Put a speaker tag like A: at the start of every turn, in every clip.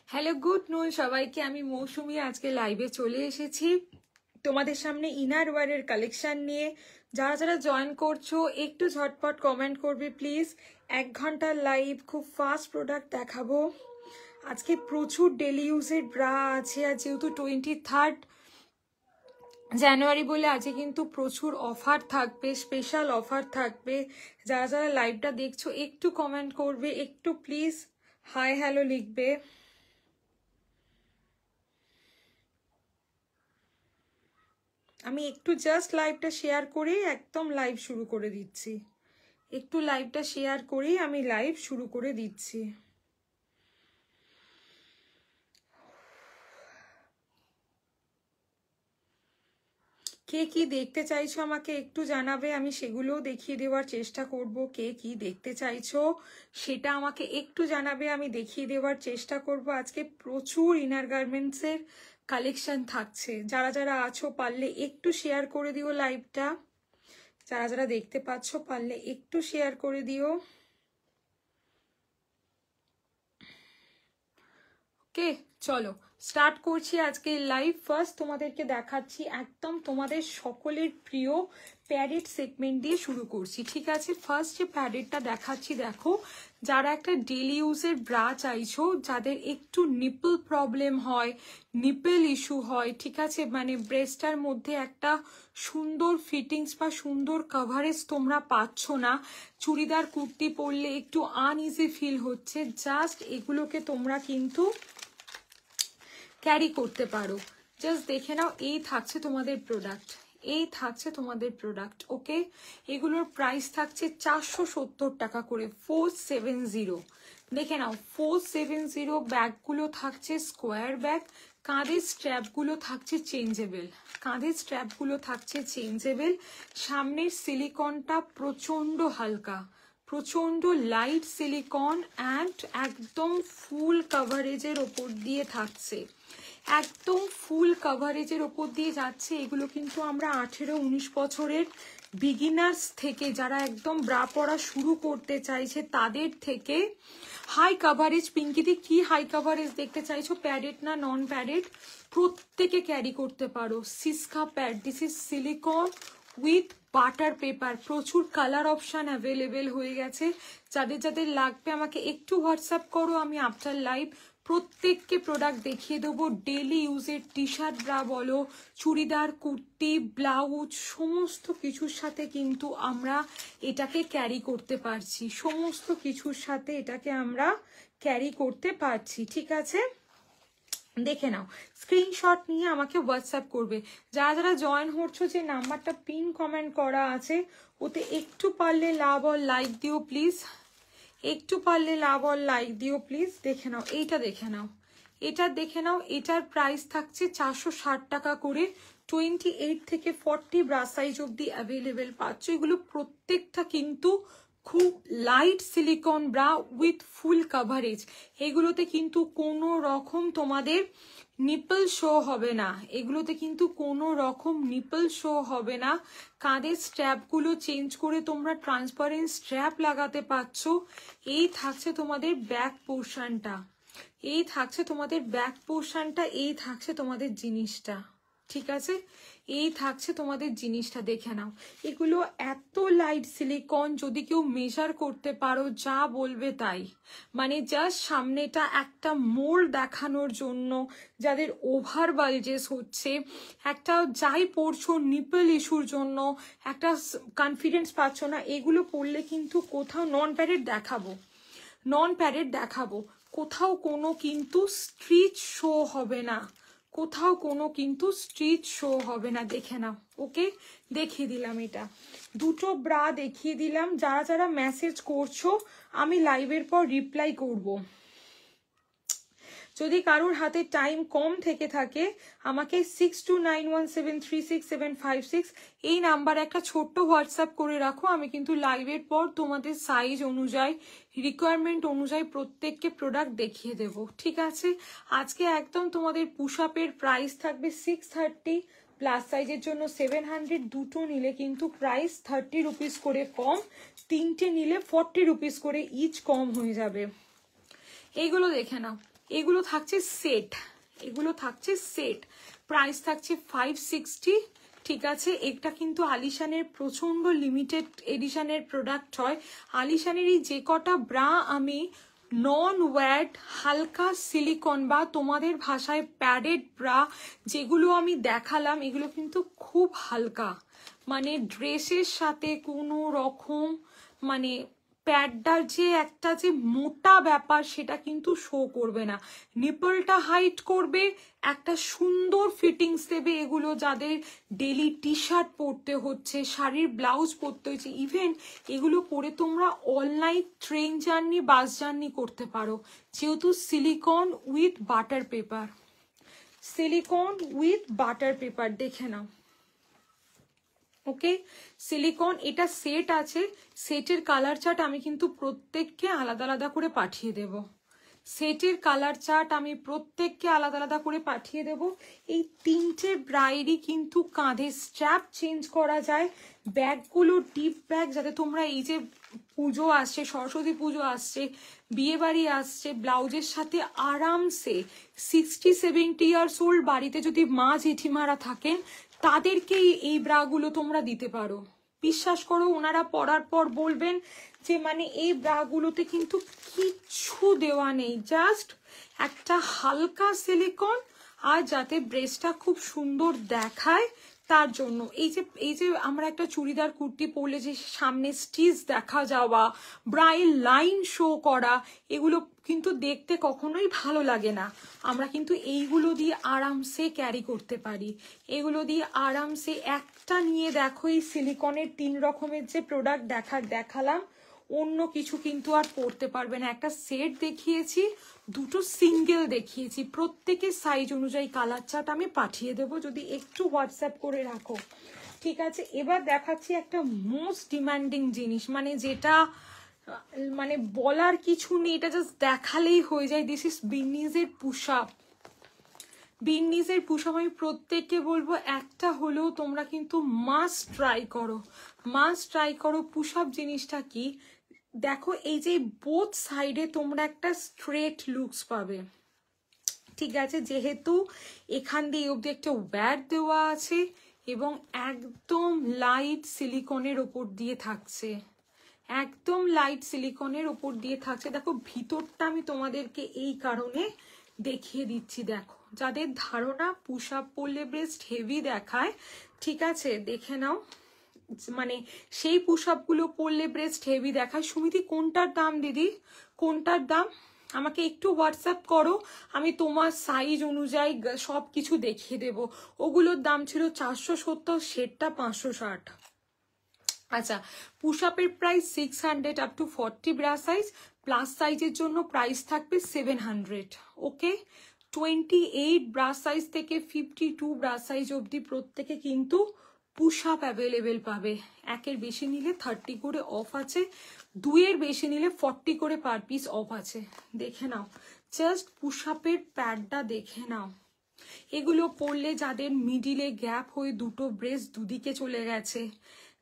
A: Hello good নুন সবাইকে, আমি মৌসুমি আজকে লাইভে চলে এসেছি তোমাদের সামনে ইনার ওয়্যারের কালেকশন নিয়ে। যারা যারা জয়েন করছো একটু ঝটপট কমেন্ট করবে প্লিজ। 1 ঘন্টার লাইভ, খুব ফাস্ট প্রোডাক্ট দেখাবো আজকে। প্রচুর ডেলি ইউজের ব্রা আছে, আর যেহেতু 23 জানুয়ারি বলে আজকে কিন্তু প্রচুর অফার থাকবে, স্পেশাল অফার থাকবে। যারা যারা লাইভটা দেখছো একটু কমেন্ট করবে, একটু প্লিজ হাই হ্যালো লিখবে। আমি একটু জাস্ট লাইভটা শেয়ার করে একদম লাইভ শুরু করে দিচ্ছি। একটু লাইভটা শেয়ার করেই আমি লাইভ শুরু করে দিচ্ছি। কে কি দেখতে চাইছো আমাকে একটু জানাবে, আমি সেগুলোও দেখিয়ে দেওয়ার চেষ্টা করব। কে কি দেখতে চাইছো সেটা আমাকে একটু জানাবে, আমি দেখিয়ে দেওয়ার চেষ্টা করব। আজকে প্রচুর ইনার গার্মেন্টসের কালেকশন থাকছে। যারা যারা আছো পারলে একটু শেয়ার করে দিও লাইভটা। যারা যারা দেখতে পাচ্ছ পারলে একটু শেয়ার করে দিও। ওকে, চলো স্টার্ট করছি আজকে লাইভ। ফার্স্ট তোমাদেরকে দেখাচ্ছি একদম তোমাদের সকলের প্রিয় প্যাডেড সেগমেন্ট দিয়ে শুরু করছি, ঠিক আছে। ফার্স্ট যে প্যাডেডটা দেখাচ্ছি, দেখো যারা একটা ডেলি ইউজের ব্রা চাইছো, যাদের একটু নিপল প্রবলেম হয়, নিপল ইস্যু হয়, ঠিক আছে, মানে ব্রেস্টার মধ্যে একটা সুন্দর ফিটিংস বা সুন্দর কভারেজ তোমরা পাচ্ছ না, চুড়িদার কুর্তি পরলে একটু আনইজি ফিল হচ্ছে, জাস্ট এগুলোকে তোমরা কিন্তু ক্যারি করতে পারো। জাস্ট দেখে নাও, এই থাকছে তোমাদের প্রোডাক্ট, এই থাকছে তোমাদের প্রোডাক্ট। ওকে, এগুলোর প্রাইস থাকছে 470 টাকা করে, 470। দেখে নাও 470। ব্যাগগুলো থাকছে স্কোয়ার ব্যাগ, কাঁধের স্ট্র্যাপগুলো থাকছে চেঞ্জেবল, কাঁধের স্ট্র্যাপগুলো থাকছে চেঞ্জেবল। সামনের সিলিকনটা প্রচন্ড হালকা, প্রচন্ড লাইট সিলিকন অ্যান্ড একদম ফুল কভারেজের ওপর দিয়ে থাকছে, একদম ফুল কভারেজের ওপর দিয়ে যাচ্ছে। এগুলো কিন্তু আমরা 18-19 বছরের বিগিনার্স থেকে, যারা একদম ব্রা পরা শুরু করতে চাইছে তাদের থেকে হাই কভারেজ। পিঙ্কিদি কি হাই কভারেজ দেখতে চাইছো, প্যাডেড না নন প্যাডেড? প্রত্যেকে ক্যারি করতে পারো। সিসকা pad, this is silicon with butter paper. প্রচুর কালার অপশান অ্যাভেলেবেল হয়ে গেছে। যাদের যাদের লাগবে আমাকে একটু হোয়াটসঅ্যাপ করো, আমি আফটার লাইভ প্রত্যেককে প্রোডাক্ট দেখিয়ে দেবো। ডেলি ইউজের টি শার্ট ব্রা বলো, চুড়িদার কুর্তি ব্লাউজ, সমস্ত কিছুর সাথে কিন্তু আমরা এটাকে ক্যারি করতে পারছি, সমস্ত কিছুর সাথে এটাকে আমরা ক্যারি করতে পারছি, ঠিক আছে। দেখে নাও, স্ক্রিনশট নিয়ে আমাকে হোয়াটসঅ্যাপ করবে। যারা যারা জয়েন হচ্ছ, যে নাম্বারটা পিন কমেন্ট করা আছে ওতে একটু পারলে লাভ আর লাইক দিও প্লিজ, একটু পারলে লাভ আর লাইক দিও প্লিজ। দেখে নাও, এইটা দেখে নাও, এটা দেখে নাও। এটার প্রাইস থাকছে 460 টাকা করে। 28 থেকে 40 ব্রা সাইজ অব্দি অ্যাভেলেবেল পাচ্ছ। এগুলো প্রত্যেকটা কিন্তু খুব light silicone bra with full coverage. এগুলোতে কিন্তু কোনো রকম তোমাদের নিপল শো হবে না, এগুলোতে কিন্তু কোনো রকম নিপল শো হবে না। কাঁধের স্ট্র্যাপগুলো চেঞ্জ করে তোমরা ট্রান্সপারেন্ট স্ট্র্যাপ লাগাতে পারছো। এই থাকছে তোমাদের ব্যাক পোর্শনটা, এই থাকছে তোমাদের ব্যাক পোর্শনটা, এই থাকছে তোমাদের জিনিসটা, ঠিক আছে, এই থাকছে তোমাদের জিনিসটা। দেখে নাও, এগুলো এত লাইট সিলিকন, যদি কেউ মেজার করতে পারো যা বলবে তাই। মানে জাস্ট সামনেটা একটা মোড় দেখানোর জন্য, যাদের ওভার বালজেস হচ্ছে, একটা যাই পরছো নিপল ইস্যুর জন্য একটা কনফিডেন্স পাচ্ছ না, এগুলো পরলে কিন্তু কোথাও নন প্যাডেড দেখাবো, নন প্যাডেড দেখাবো, কোথাও কোনো কিন্তু স্ট্রিচ শো হবে না, কোথাও কোনো কিন্তু স্ট্রিচ শো হবে না। দেখে নাও, ওকে, দেখিয়ে দিলাম। এটা দুটো ব্রা দেখিয়ে দিলাম। যারা যারা মেসেজ করছো আমি লাইভের পর রিপ্লাই করব। যদি কারোর হাতে টাইম কম থেকে থাকে আমাকে 6291736756 এই নাম্বারে একটা ছোট্ট হোয়াটসঅ্যাপ করে রাখো। আমি কিন্তু লাইভের পর তোমাদের সাইজ অনুযায়ী, রিকোয়ারমেন্ট অনুযায়ী প্রত্যেককে প্রোডাক্ট দেখিয়ে দেব, ঠিক আছে। আজকে একদম তোমাদের পুশ আপের প্রাইস থাকবে 630, প্লাস সাইজের জন্য 700। দুটো নিলে কিন্তু প্রাইস 30 রুপিস করে কম, তিনটে নিলে 40 রুপিস করে ইচ কম হয়ে যাবে। এইগুলো দেখে নাও, এগুলো থাকছে সেট, এগুলো থাকছে সেট, প্রাইস থাকছে 560। ঠিক আছে, এটা কিন্তু আলিশানের প্রচন্ড লিমিটেড এডিশনের প্রোডাক্ট হয়। আলিশানের এই যে কটা ব্রা আমি নন ওয়্যাড হালকা সিলিকন বা তোমাদের ভাষায় প্যাডেড ব্রা যেগুলো আমি দেখালাম, এগুলো কিন্তু খুব হালকা, মানে ড্রেসের সাথে কোনো রকম মানে প্যাডটার যে একটা যে মোটা ব্যাপার সেটা কিন্তু শো করবে না, নিপলটা হাইট করবে, একটা সুন্দর ফিটিংস দেবে। এগুলো যাদের ডেলি টি শার্ট পরতে হচ্ছে, শাড়ির ব্লাউজ পরতে হচ্ছে, ইভেন এগুলো পরে তোমরা all night train journey, bus journey করতে পারো, যেহেতু silicone with butter paper, silicone with butter paper, দেখে নাও। ওকে, সিলিকন, এটা সেট আছে, সেটের কালার চার্ট আমি কিন্তু প্রত্যেককে আলাদা আলাদা করে পাঠিয়ে দেব, সেটের কালার চার্ট আমি প্রত্যেককে আলাদা আলাদা করে পাঠিয়ে দেব। এই তিনটে ব্রাইডই কিন্তু কাঁধে স্ট্র্যাপ চেঞ্জ করা যায়, ব্যাগগুলো ডিপ ব্যাগ, যাতে তোমরা এই যে পুজো আসছে, সরস্বতী পুজো আসছে, বিয়ে বাড়ি আসছে, ব্লাউজের সাথে আরামসে 60-70 ইয়ার্স ওল্ড বাড়িতে যদি মা জেঠিমারা থাকেন তাদেরকে এই ব্রাগুলো তোমরা দিতে পারো। বিশ্বাস করো, ওনারা পরার পর বলবেন যে মানে এই ব্রাগুলোতে কিন্তু কিচ্ছু দেওয়া নেই, জাস্ট একটা হালকা সিলিকন, আর যাতে ব্রেস্টটা খুব সুন্দর দেখায় তার জন্য। এই যে আমরা একটা চুড়িদার কুর্তি পরলে যে সামনে স্টিচ দেখা যাওয়া, ব্রাইল লাইন শো করা, এগুলো কিন্তু দেখতে কখনোই ভালো লাগে না। আমরা কিন্তু এইগুলো দিয়ে আরামসে ক্যারি করতে পারি, এগুলো দিয়ে আরামসে একটা নিয়ে দেখো, এই সিলিকনের 3 রকমের যে প্রোডাক্ট দেখালাম, অন্য কিছু কিন্তু আর পরতে পারবে না। একটা সেট দেখিয়েছি, দুটো সিঙ্গেল দেখিয়েছি, প্রত্যেকের সাইজ অনুযায়ী কালার চার্ট আমি পাঠিয়ে দেবো, যদি একটু হোয়াটসঅ্যাপ করে রাখো। ঠিক আছে, এবার দেখাচ্ছি একটা মোস্ট ডিমান্ডিং জিনিস, মানে যেটা মানে বলার কিছু নেই, এটা জাস্ট দেখালেই হয়ে যায়। দিস ইজ বিন্নিজের পুশ আপ, বিন্নিজের পুশ আপ আমি প্রত্যেককে বলবো একটা হলেও তোমরা কিন্তু মাস্ট ট্রাই করো, মাস্ট ট্রাই করো। পুশ আপ জিনিসটা কি দেখো, এই যে বোথ সাইডে তোমরা একটা স্ট্রেট লুকস পাবে। ঠিক আছে, যেহেতু এখান দিয়ে অব্দি একটা ওয়্যার দেওয়া আছে এবং একদম লাইট সিলিকনের ওপর দিয়ে থাকছে, একদম লাইট সিলিকনের ওপর দিয়ে থাকছে। দেখো ভিতরটা আমি তোমাদেরকে এই কারণে দেখিয়ে দিচ্ছি, দেখো যাদের ধারণা পুশ আপ পরলে ব্রেস্ট হেভি দেখায়, ঠিক আছে দেখে নাও, মানে সেই পুশ আপ গুলো পরলে ব্রেস্ট হেভি দেখায়। সুমিতি কোনটার দাম দিদি, কোনটার দাম আমাকে একটু হোয়াটসঅ্যাপ করো, আমি তোমার সাইজ অনুযায়ী সব কিছু দেখিয়ে দেব। ওগুলোর দাম ছিল 470, সেটটা 560। আচ্ছা, পুশ আপের price 600 up to 40 bra size, plus সাইজের জন্য প্রাইস থাকবে 700। ওকে, 28 ব্রা সাইজ থেকে 52 ব্রা সাইজ অবধি প্রত্যেকে কিন্তু পুশ আপ অ্যাভেলেবেল পাবে। একের বেশি নিলে 30 করে অফ আছে, 2-এর বেশি নিলে 40 করে পার পিস অফ আছে। দেখে নাও, জাস্ট পুশ আপের প্যাডটা দেখে নাও। এগুলো পরলে যাদের মিডিলে গ্যাপ হয়ে দুটো ব্রেস্ট দুদিকে চলে গেছে,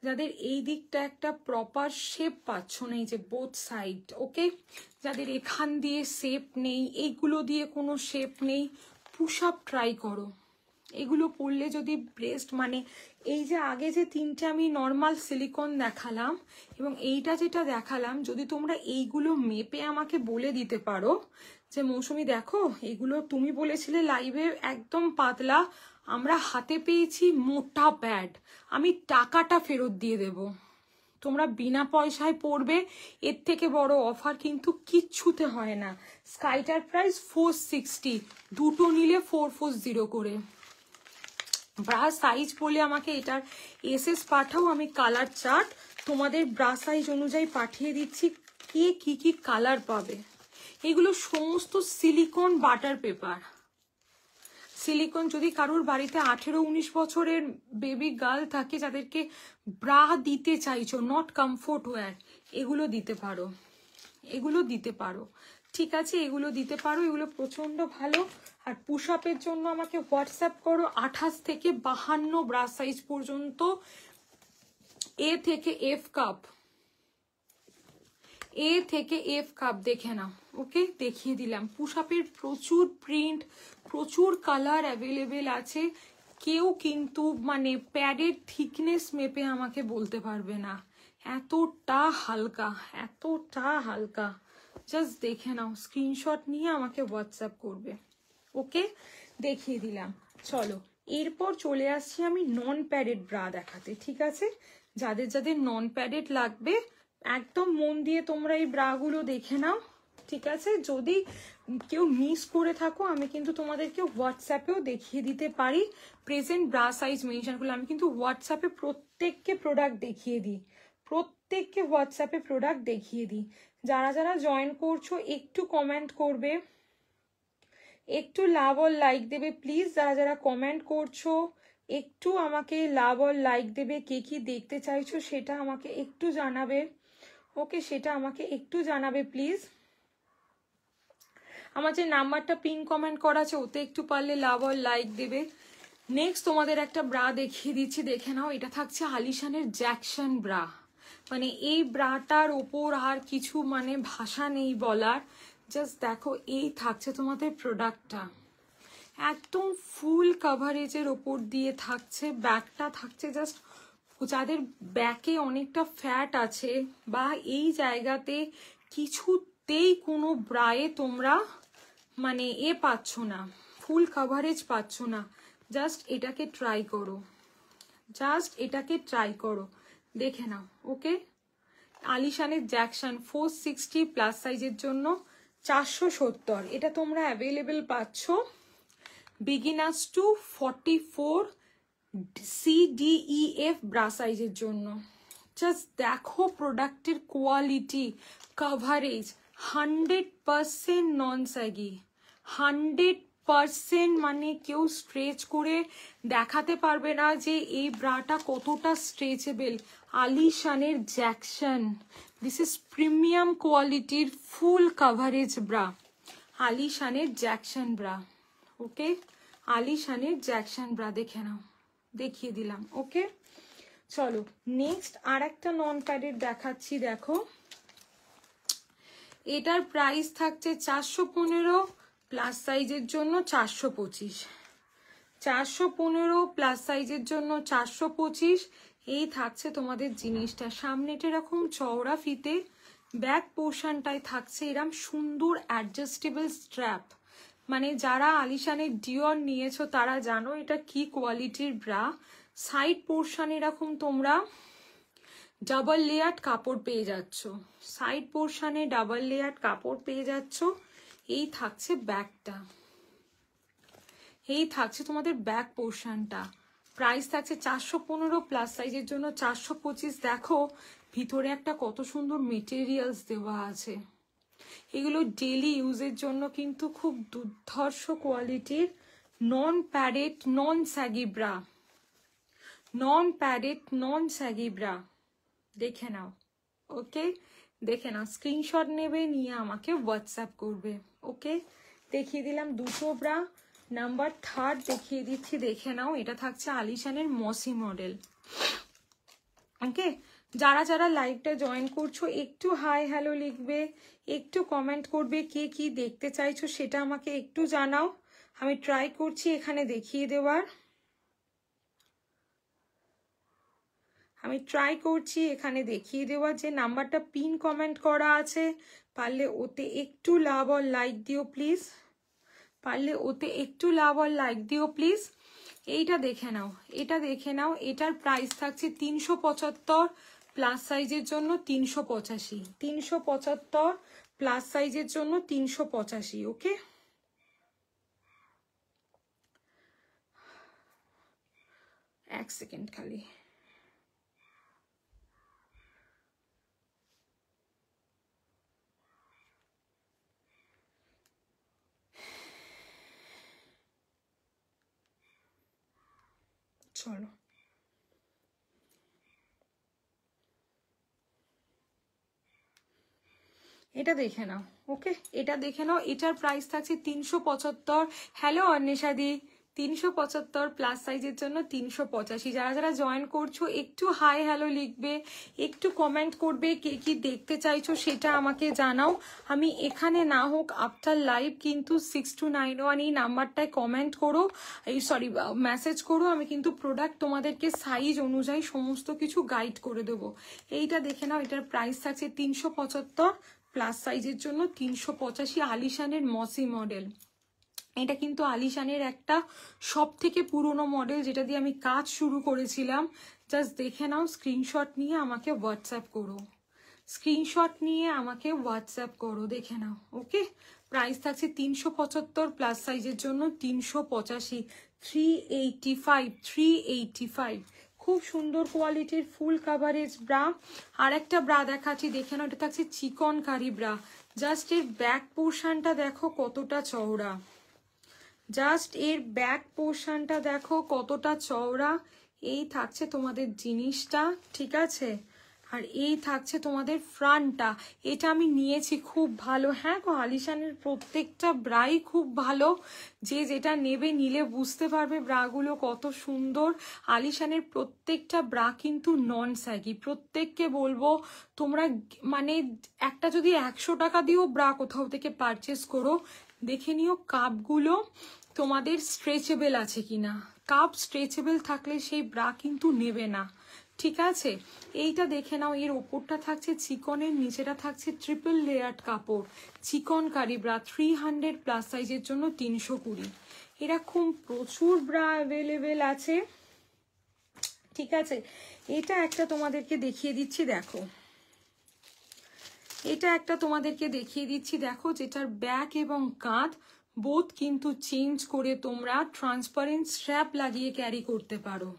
A: যাদের এই দিকটা একটা প্রপার শেপ পাচ্ছ না, এই যে বোথ সাইড, ওকে, যাদের এখান দিয়ে শেপ নেই, এইগুলো দিয়ে কোনো শেপ নেই, পুশ আপ ট্রাই করো। এগুলো পরলে যদি ব্রেস্ট মানে এই যে আগে যে তিনটে আমি নর্মাল সিলিকন দেখালাম এবং এইটা যেটা দেখালাম, যদি তোমরা এইগুলো মেপে আমাকে বলে দিতে পারো যে মৌসুমি দেখো এগুলো তুমি বলেছিলে লাইভে একদম পাতলা, আমরা হাতে পেয়েছি মোটা প্যাড, আমি টাকাটা ফেরত দিয়ে দেব, তোমরা বিনা পয়সায় পড়বে। এর থেকে বড় অফার কিন্তু কিচ্ছুতে হয় না। স্কাইটার প্রাইস 460, দুটো নিলে 440 করে। ব্রা সাইজ বলে আমাকে এটার এসএস পাঠাও, আমি কালার চার্ট তোমাদের ব্রা সাইজ অনুযায়ী পাঠিয়ে দিচ্ছি, কে কি কি কালার পাবে। এগুলো সমস্ত সিলিকন বাটার পেপার, সিলিকন। যদি কারোর বাড়িতে 18-19 বছরের বেবি গার্ল থাকে, যাদেরকে ব্রা দিতে চাইছো, নট কমফোর্ট ওয়্যার, এগুলো দিতে পারো, এগুলো দিতে পারো। ঠিক আছে, এগুলো দিতে পারো, এগুলো প্রচন্ড ভালো। আর পুশ আপের জন্য আমাকে হোয়াটসঅ্যাপ করো, 28 থেকে 52 ব্রা সাইজ পর্যন্ত, এ থেকে এফ কাপ, এ থেকে এফ কাপ দেখে নাও। ওকে, দেখিয়ে দিলাম। পুশ আপের প্রচুর প্রিন্ট, প্রচুর কালার অ্যাভেলেবেল আছে। কেউ কিন্তু মানে প্যাডের থিকনেস মেপে আমাকে বলতে পারবে না, এতটা হালকা, এতটা হালকা। জাস্ট দেখে নাও, স্ক্রিনশট নিয়ে আমাকে হোয়াটসঅ্যাপ করবে। ওকে, দেখিয়ে দিলাম। চলো এরপর চলে আসছি আমি নন প্যাডেড ব্রা দেখাতে, ঠিক আছে? যাদের যাদের নন প্যাডেড লাগবে একদম মন দিয়ে তোমরা এই ব্রাগুলো দেখে নাও, ঠিক আছে? যদি কেউ মিস করে থাকো আমি কিন্তু তোমাদেরকে হোয়াটসঅ্যাপেও দেখিয়ে দিতে পারি। প্রেজেন্ট ব্রা সাইজ মেনশন করলে আমি কিন্তু হোয়াটসঅ্যাপে প্রত্যেককে প্রোডাক্ট দেখিয়ে দিই, প্রত্যেককে হোয়াটসঅ্যাপে প্রোডাক্ট দেখিয়ে দিই। যারা যারা জয়েন করছো একটু কমেন্ট করবে, একটু লাভ আর লাইক দেবে প্লিজ। যারা যারা কমেন্ট করছো একটু আমাকে লাভ আর লাইক দেবে। কে কি দেখতে চাইছো সেটা আমাকে একটু জানাবে। ওকে, সেটা আমাকে একটু জানাবে প্লিজ। আমার যে নাম্বারটা পিন কমেন্ট করা আছে ওতে একটু পারলে লাভ আর লাইক দেবে। নেক্সট তোমাদের একটা ব্রা দেখিয়ে দিচ্ছি, দেখে নাও। এটা থাকছে আলিশানের জ্যাকসন ব্রা। মানে এই ব্রাটার ওপর আর কিছু মানে ভাষা নেই বলার। জাস্ট দেখো, এই থাকছে তোমাদের প্রোডাক্টটা, একদম ফুল কাভারেজের ওপর দিয়ে থাকছে। ব্যাকটা থাকছে জাস্ট, যাদের ব্যাকে অনেকটা ফ্যাট আছে বা এই জায়গাতে কিছুতেই কোনো ব্রায়ে তোমরা মানে পাচ্ছ না, ফুল কাভারেজ পাচ্ছ না, জাস্ট এটাকে ট্রাই করো, জাস্ট এটাকে ট্রাই করো, দেখে নাও। ওকে, আলিশানের জ্যাকসন 460 প্লাস সাইজের জন্য 470। এটা তোমরা অ্যাভেলেবেল পাচ্ছ বিগিনার্স টু 44 CDEF ব্রা সাইজের জন্য। জাস্ট দেখো প্রোডাক্টের কোয়ালিটি, কাভারেজ 100% নন স্যাগি, 100%। মানে কেউ স্ট্রেচ করে দেখাতে পারবে না যে এই ব্রাটা কতটা স্ট্রেচেবল। আলিশানের জ্যাকসন, দিস ইজ প্রিমিয়াম কোয়ালিটির ফুল কাভারেজ ব্রা, আলিশানের জ্যাকসন ব্রা। ওকে, আলিশানের জ্যাকসন ব্রা দেখে নাও, দেখিয়ে দিলাম। ওকে, চলো নেক্সট আর একটা নন প্যাডেড দেখাচ্ছি। দেখো, এটার প্রাইস থাকছে 415 প্লাস সাইজের জন্য 425, 415 প্লাস সাইজের জন্য 425। এই থাকছে তোমাদের জিনিসটা। সামনেটা এরকম চওড়া ফিতে, ব্যাক পোর্শনটায় থাকছে এরকম সুন্দর অ্যাডজাস্টেবল স্ট্র্যাপ। মানে যারা আলিশানের ডিওর নিয়েছো তারা জানো এটা কি কোয়ালিটির ব্রা। সাইড পোর্শন এরকম তোমরা ডাবল লেয়ার কাপড় পেয়ে যাচ্ছ, সাইড পোর্শনে ডাবল লেয়ার কাপড় পেয়ে যাচ্ছ। এই থাকছে ব্যাকটা, এই থাকছে তোমাদের ব্যাক পোর্শনটা। প্রাইস থাকছে 415 প্লাস সাইজের জন্য 425। দেখো ভিতরে একটা কত সুন্দর মেটেরিয়ালস দেওয়া আছে। এগুলো ডেলি ইউজের জন্য কিন্তু খুব দুর্ধর্ষ কোয়ালিটির নন প্যাডেড নন স্যাগি ব্রা, নন প্যাডেড নন স্যাগি ব্রা। দেখে নাও। ওকে, দেখে নাও, স্ক্রিনশট নেবে, নিয়ে আমাকে হোয়াটসঅ্যাপ করবে। ওকে, দেখিয়ে দিলাম দুটো ব্রা। নাম্বার 3 দেখিয়ে দিচ্ছি, দেখে নাও। এটা থাকছে আলিশানের মসি মডেল। ওকে, যারা যারা লাইভটা জয়েন করছো একটু হাই হ্যালো লিখবে, একটু কমেন্ট করবে, কে কি দেখতে চাইছো সেটা আমাকে একটু জানাও। আমি ট্রাই করছি এখানে দেখিয়ে দেওয়ার, আমি ট্রাই করছি এখানে দেখিয়ে দেওয়ার। যে নাম্বারটা পিন কমেন্ট করা আছে পারলে ওতে একটু লাভ আর লাইক দিও প্লিজ, পারলে ওতে একটু লাভ আর লাইক দিও প্লিজ। এইটা দেখে নাও, এটা দেখে নাও। এটার প্রাইস থাকছে 375 প্লাস সাইজের জন্য 385, 375 প্লাস সাইজের জন্য 385। ওকে, এক সেকেন্ড খালি। চলো, এটা দেখে নাও। ওকে, এটা দেখে নাও। এটার প্রাইস থাকছে 375। হ্যালো অন্বেষাদি, 375 প্লাস সাইজের জন্য 385। যারা যারা জয়েন করছো একটু হাই হ্যালো লিখবে, একটু কমেন্ট করবে, কে কি দেখতে চাইছো সেটা আমাকে জানাও। আমি এখানে না হোক আফটার লাইভ কিন্তু 6291 এই নাম্বারটায় কমেন্ট করো, এই সরি মেসেজ করো, আমি কিন্তু প্রোডাক্ট তোমাদেরকে সাইজ অনুযায়ী সমস্ত কিছু গাইড করে দেবো। এইটা দেখে নাও, এটার প্রাইস থাকছে 375 প্লাস সাইজের জন্য 385। আলিশানের মসি মডেল, এটা কিন্তু আলিশানের একটা সব থেকে পুরনো মডেল, যেটা দিয়ে আমি কাজ শুরু করেছিলাম। জাস্ট দেখে নাও, স্ক্রিনশট নিয়ে আমাকে হোয়াটসঅ্যাপ করো, স্ক্রিনশট নিয়ে আমাকে হোয়াটসঅ্যাপ করো, দেখে নাও। ওকে, প্রাইস থাকছে 375 প্লাস সাইজের জন্য 385, 385। খুব সুন্দর কোয়ালিটির ফুল কাভারেজ ব্রা। আর একটা ব্রা দেখাচ্ছি, দেখে নাও, এটা থাকছে চিকন কারি ব্রা। জাস্ট এর ব্যাক পোর্শনটা দেখো কতটা চওড়া, জাস্ট এর ব্যাক পোর্শনটা দেখো কতটা চওড়া। এই থাকছে তোমাদের জিনিসটা, ঠিক আছে, আর এই থাকছে তোমাদের ফ্রন্টটা। এটা আমি নিয়েছি খুব ভালো। হ্যাঁ গো, আলিশানের প্রত্যেকটা ব্রাই খুব ভালো, যে যেটা নেবে নিলে বুঝতে পারবে ব্রাগুলো কত সুন্দর। আলিশানের প্রত্যেকটা ব্রা কিন্তু নন স্যাগি। প্রত্যেককে বলবো তোমরা মানে একটা যদি 100 টাকা দিয়েও ব্রা কোথাও থেকে পারচেস করো, দেখে নিও কাপগুলো তোমাদের স্ট্রেচেবল আছে কিনা। কাপ স্ট্রেচেবল থাকলে সেই ব্রা কিন্তু নেবে না, ঠিক আছে। এইটা দেখে নাও, এর ওপরটা থাকছে চিকনের, নিচেটা থাকছে ট্রিপল লেয়ার্ড কাপড়, চিকন কারি ব্রা। 300 প্লাস সাইজের জন্য 320। এরকম প্রচুর ব্রা অ্যাভেলেবেল আছে, ঠিক আছে। এটা একটা তোমাদেরকে দেখিয়ে দিচ্ছি, দেখো, এটা একটা তোমাদেরকে দেখিয়ে দিচ্ছি, দেখো, যেটার ব্যাক এবং কাঁধ বোথ কিন্তু চেঞ্জ করে তোমরা ট্রান্সপারেন্ট স্ট্র্যাপ লাগিয়ে ক্যারি করতে পারো।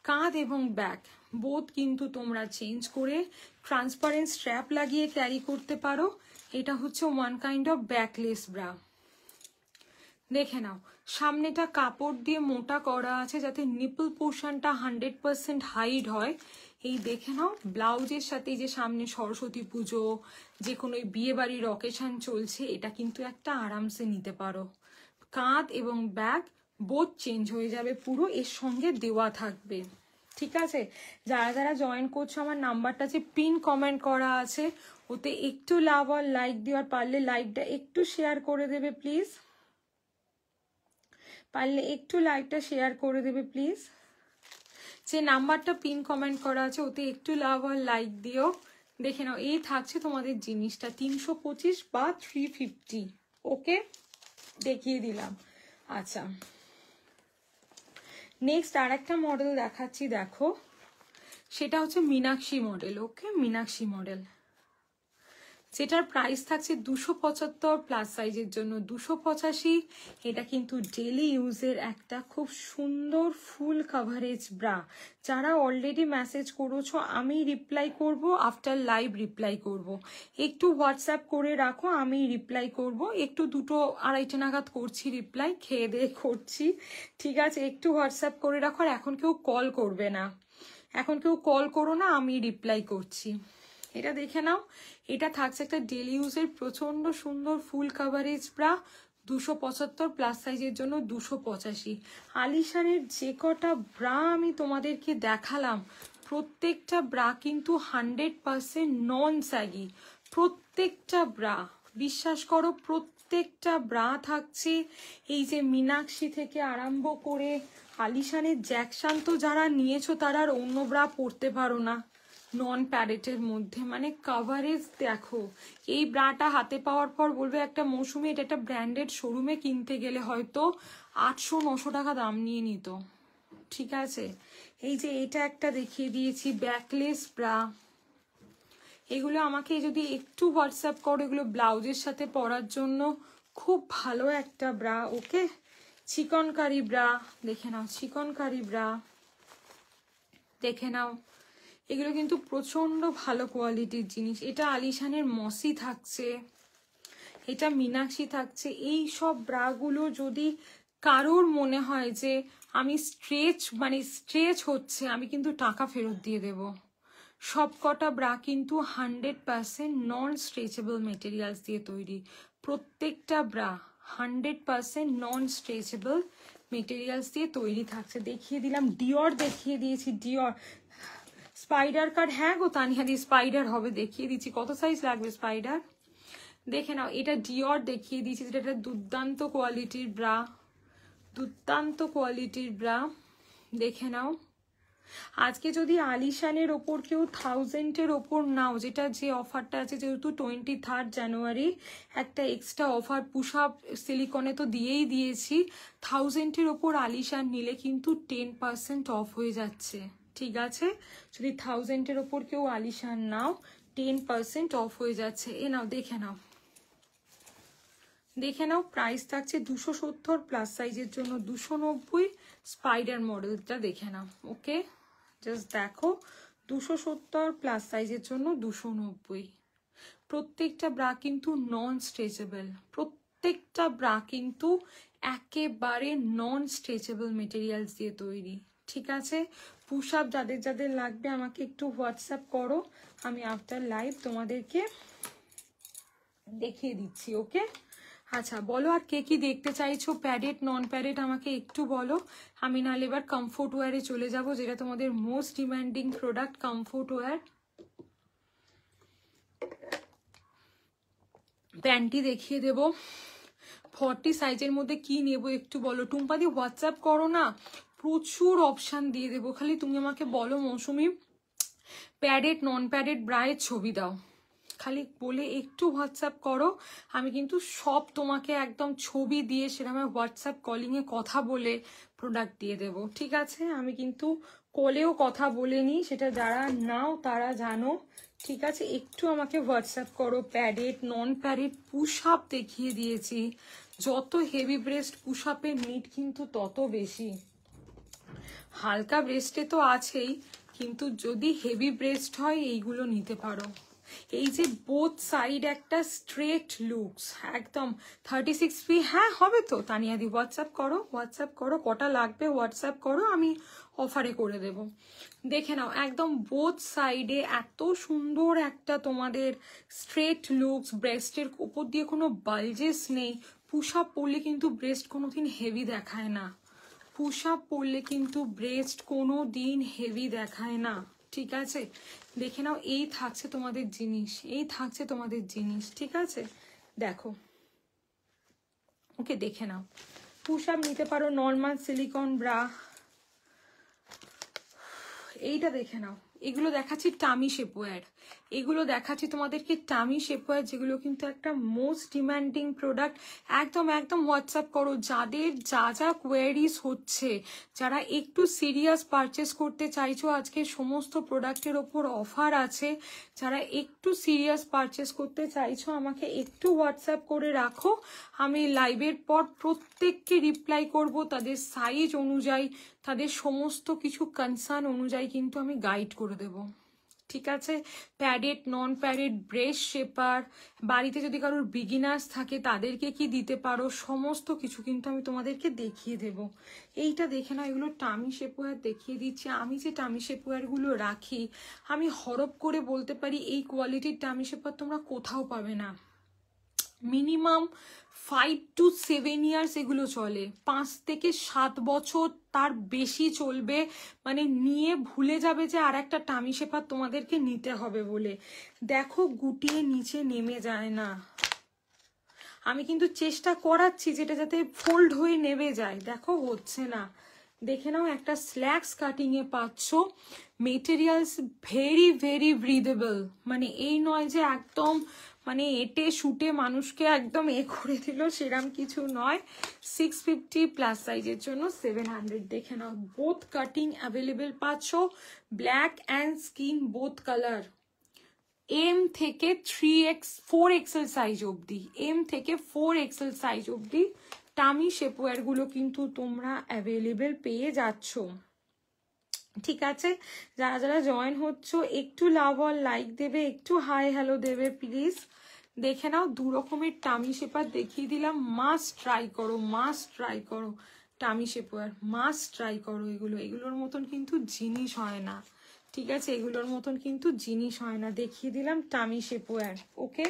A: কাঁধ এবং ব্যাক বোথ কিন্তু তোমরা চেঞ্জ করে ট্রান্সপারেন্ট স্ট্র্যাপ লাগিয়ে ক্যারি করতে পারো। এটা হচ্ছে one kind of backless bra. দেখে নাও, সামনেটা কাপড় দিয়ে মোটা করা আছে যাতে নিপল পোর্শনটা 100% হাইড হয়। এই দেখে নাও, ব্লাউজের সাথে যে সামনে সরস্বতী পুজো, যে কোনো বিয়ে বাড়ির অকেশন চলছে, এটা কিন্তু একটা আরামসে নিতে পারো। কাঁধ এবং ব্যাক বোথ চেঞ্জ হয়ে যাবে, পুরো এর সঙ্গে দেওয়া থাকবে, ঠিক আছে। যারা যারা জয়েন করছো, আমার নাম্বারটা যে পিন কমেন্ট করা আছে, ওতে একটু লাভ আর লাইক দেওয়ার, পারলে লাইকটা একটু শেয়ার করে দেবে প্লিজ, পারলে একটু লাইকটা শেয়ার করে দেবে প্লিজ। যে নাম্বারটা পিন কমেন্ট করা আছে ওতে একটু লাভ আর লাইক দিও। দেখে নাও, এই থাকছে তোমাদের জিনিসটা 325 বা 350। ওকে, দেখিয়ে দিলাম। আচ্ছা, নেক্সট আর একটা মডেল দেখাচ্ছি, দেখো, সেটা হচ্ছে মীনাক্ষী মডেল। ওকে, মীনাক্ষী মডেল, যেটার প্রাইস থাকছে 275 প্লাস সাইজের জন্য 285। এটা কিন্তু ডেলি ইউজের একটা খুব সুন্দর ফুল কাভারেজ ব্রা। যারা অলরেডি মেসেজ করেছো, আমি রিপ্লাই করব, আফটার লাইভ রিপ্লাই করব। একটু হোয়াটসঅ্যাপ করে রাখো, আমি রিপ্লাই করব। একটু 2-2:30 নাগাদ করছি রিপ্লাই, খেয়ে দিয়ে করছি, ঠিক আছে। একটু হোয়াটসঅ্যাপ করে রাখো, আর এখন কেউ কল করবে না, এখন কেউ কল করো না, আমি রিপ্লাই করছি। এটা দেখে নাও, এটা থাকছে একটা ডেলি ইউজের প্রচন্ড সুন্দর ফুল কাভারেজ ব্রা, 275 প্লাস সাইজের জন্য 285। আলিশানের যে কটা ব্রা আমি তোমাদেরকে দেখালাম, প্রত্যেকটা ব্রা কিন্তু 100% নন স্যাগি। প্রত্যেকটা ব্রা, বিশ্বাস করো, প্রত্যেকটা ব্রা থাকছে। এই যে মীনাক্ষী থেকে আরম্ভ করে আলিশানের জ্যাকশান তো যারা নিয়েছো তারা আর অন্য ব্রা পরতে পারো না নন প্যারেটের মধ্যে। মানে কাভারেজ দেখো, এই ব্রাটা হাতে পাওয়ার পর বলবে একটা মৌসুমি, এটা একটা ব্র্যান্ডেড শোরুমে কিনতে গেলে হয়তো 800-900 টাকা দাম নিয়ে নিত, ঠিক আছে। এই যে এটা একটা দেখিয়ে দিয়েছি, ব্যাকলেস ব্রা। এগুলো আমাকে যদি একটু হোয়াটসঅ্যাপ করো, এগুলো ব্লাউজের সাথে পরার জন্য খুব ভালো একটা ব্রা। ওকে, চিকনকারি ব্রা, দেখে নাও, চিকনকারি ব্রা, দেখে নাও, এগুলো কিন্তু প্রচন্ড ভালো কোয়ালিটির জিনিস। এটা আলিশানের মসি থাকছে, এটা মীনাক্ষী থাকছে। এই সব ব্রাগুলো যদি কারোর মনে হয় যে আমি স্ট্রেচ হচ্ছে, আমি কিন্তু টাকা ফেরত দিয়ে দেব। সব কটা ব্রা কিন্তু 100% নন স্ট্রেচেবল মেটেরিয়ালস দিয়ে তৈরি। প্রত্যেকটা ব্রা 100% নন স্ট্রেচেবল মেটেরিয়ালস দিয়ে তৈরি থাকছে। দেখিয়ে দিলাম, ডিওর দেখিয়ে দিয়েছি, ডিওর স্পাইডার কার্ড। হ্যাঁ গো তানিহাদি স্পাইডার হবে, দেখিয়ে দিচ্ছি। কত সাইজ লাগবে স্পাইডার দেখে নাও। এটা ডিওর দেখিয়ে দিয়েছি, যেটা দুর্দান্ত কোয়ালিটির ব্রা, দুর্দান্ত কোয়ালিটির ব্রা, দেখে নাও। আজকে যদি আলিশানের ওপর কেউ 1000-এর ওপর নাও, যেটা যে অফারটা আছে, যেহেতু 23 জানুয়ারি একটা এক্সট্রা অফার পুশ আপ সিলিকনে তো দিয়েই দিয়েছি, 1000-এর ওপর আলিশান নিলে কিন্তু 10% অফ হয়ে যাচ্ছে। ঠিক আছে, যদি 1000-এর ওপর কেউ আলিশান নাও 10% অফ হয়ে যাচ্ছে। এ নাও দেখে নাও, দেখে নাও। প্রাইস থাকছে 270, প্লাস সাইজের জন্য 290। স্পাইডার মডেলটা দেখে নাও। ওকে, জাস্ট দেখো, 270 প্লাস সাইজের জন্য 290। প্রত্যেকটা ব্রা কিন্তু নন স্ট্রেচেবল, প্রত্যেকটা ব্রা কিন্তু একেবারে নন স্ট্রেচেবল মেটেরিয়ালস দিয়ে তৈরি। ঠিক আছে, পুশ আপ যাদের যাদের লাগবে আমাকে একটু হোয়াটসঅ্যাপ করো, আমি আফটার লাইভ তোমাদেরকে দেখিয়ে দিচ্ছি। ওকে, আচ্ছা বলো আর কে কি দেখতে চাইছো, প্যাডেড নন প্যাডেড আমাকে একটু বলো। আমি নাহলে এবার কমফোর্ট ওয়্যারে চলে যাব, যেটা তোমাদের most demanding product comfort wear. Panty দেখিয়ে দেব। 40 সাইজের মধ্যে কি নেব একটু বলো। টুম্পাদি হোয়াটসঅ্যাপ করো না, প্রচুর অপশান দিয়ে দেবো, খালি তুমি আমাকে বলো মৌসুমি প্যাডেড নন প্যাডেড ব্রায়ের ছবি দাও, খালি বলে একটু হোয়াটসঅ্যাপ করো। আমি কিন্তু সব তোমাকে একদম ছবি দিয়ে সেরকম হোয়াটসঅ্যাপ কলিংয়ে কথা বলে প্রোডাক্ট দিয়ে দেব। ঠিক আছে, আমি কিন্তু কলেও কথা বলে নিই, সেটা যারা নাও তারা জানো। ঠিক আছে, একটু আমাকে হোয়াটসঅ্যাপ করো। প্যাডেড নন প্যাডেড পুশ আপ দেখিয়ে দিয়েছি, যত হেভি ব্রেস্ট পুশ আপের নিট কিন্তু তত বেশি। হালকা ব্রেস্টে তো আছেই, কিন্তু যদি হেভি ব্রেস্ট হয় এইগুলো নিতে পারো। এই যে বোথ সাইড একটা স্ট্রেট লুকস, একদম 36 ফি। হ্যাঁ হবে তো তানিয়াদি, হোয়াটসঅ্যাপ করো, হোয়াটসঅ্যাপ করো, কটা লাগবে হোয়াটসঅ্যাপ করো, আমি অফারে করে দেব। দেখে নাও, একদম বোথ সাইডে এত সুন্দর একটা তোমাদের স্ট্রেট লুকস, ব্রেস্টের উপর দিয়ে কোনো বালজেস নেই। পুশ আপ পরলে কিন্তু ব্রেস্ট কোনোদিন হেভি দেখায় না, পুশ আপ পরলে কিন্তু ব্রেস্ট কোনো দিন হেভি দেখায় না। ঠিক আছে, দেখে নাও, এই থাকছে তোমাদের জিনিস, এই থাকছে তোমাদের জিনিস। ঠিক আছে, দেখো, ওকে দেখে নাও। পুশ আপ নিতে পারো, নর্মাল সিলিকন ব্রা। এইটা দেখে নাও, এগুলো দেখাচ্ছি টামি শেপওয়্যার, এগুলো দেখাচ্ছি তোমাদেরকে টামি শেপওয়্যার, যেগুলো কিন্তু একটা মোস্ট ডিমান্ডিং প্রোডাক্ট। একদম একদম হোয়াটসঅ্যাপ করো, যাদের যা যা কোয়ারিজ হচ্ছে, যারা একটু সিরিয়াস পারচেস করতে চাইছো, আজকে সমস্ত প্রোডাক্টের ওপর অফার আছে, যারা একটু সিরিয়াস পারচেস করতে চাইছো আমাকে একটু হোয়াটসঅ্যাপ করে রাখো, আমি লাইভের পর প্রত্যেককে রিপ্লাই করব, তাদের সাইজ অনুযায়ী, তাদের সমস্ত কিছু কনসার্ন অনুযায়ী কিন্তু আমি গাইড করে দেব। ঠিক আছে, প্যাডেড নন প্যাডেড ব্রেস্ট শেপার, বাড়িতে যদি কারোর বিগিনার্স থাকে তাদেরকে কি দিতে পারো, সমস্ত কিছু কিন্তু আমি তোমাদেরকে দেখিয়ে দেব। এইটা দেখে না, এগুলো টামি শেপওয়্যার দেখিয়ে দিচ্ছি। আমি যে টামি শেপওয়্যারগুলো রাখি, আমি হরপ করে বলতে পারি এই কোয়ালিটির টামি শেপার তোমরা কোথাও পাবে না। মিনিমাম 5 to 7 ইয়ার্স এগুলো চলে, 5 থেকে 7 বছর তার বেশি চলবে, মানে নিয়ে ভুলে যাবে যে আর একটা টামি শেপার তোমাদেরকে নিতে হবে বলে। দেখো গুটিয়ে নিচে নেমে যায় না, আমি কিন্তু চেষ্টা করাচ্ছি যেটা যাতে ফোল্ড হয়ে নেমে যায়, দেখো হচ্ছে না। দেখে নাও, একটা স্ল্যাক্স কাটিং এ পাচ্ছ, মেটেরিয়ালস ভেরি ভেরি ব্রিদেবল, মানে এই নয় যে একদম মানে এটে শুটে মানুষকে একদম করে দিল, সেরম কিছু নয়। 650 প্লাস সাইজের জন্য 700। দেখে নাও, বোথ কাটিং অ্যাভেলেবেল পাচ্ছ, black and skin both colour. M থেকে 4XL সাইজ অবধি, এম থেকে 4XL সাইজ অবধি টামি শেপওয়্যার গুলো কিন্তু তোমরা অ্যাভেলেবেল পেয়ে যাচ্ছ। ঠিক আছে, যারা যারা জয়েন হচ্ছ একটু লাভ আর লাইক দেবে, একটু হাই হ্যালো দেবে প্লিজ। দেখে নাও, দু রকমের টামি শেপার দেখিয়ে দিলাম, মাস্ট ট্রাই করো, মাস্ট ট্রাই করো টামি শেপওয়্যার, মাস্ট ট্রাই করো। এগুলোর মতন কিন্তু জিনিস হয় না। ঠিক আছে, এগুলোর মতন কিন্তু জিনিস হয় না। দেখিয়ে দিলাম টামি শেপওয়্যার। ওকে,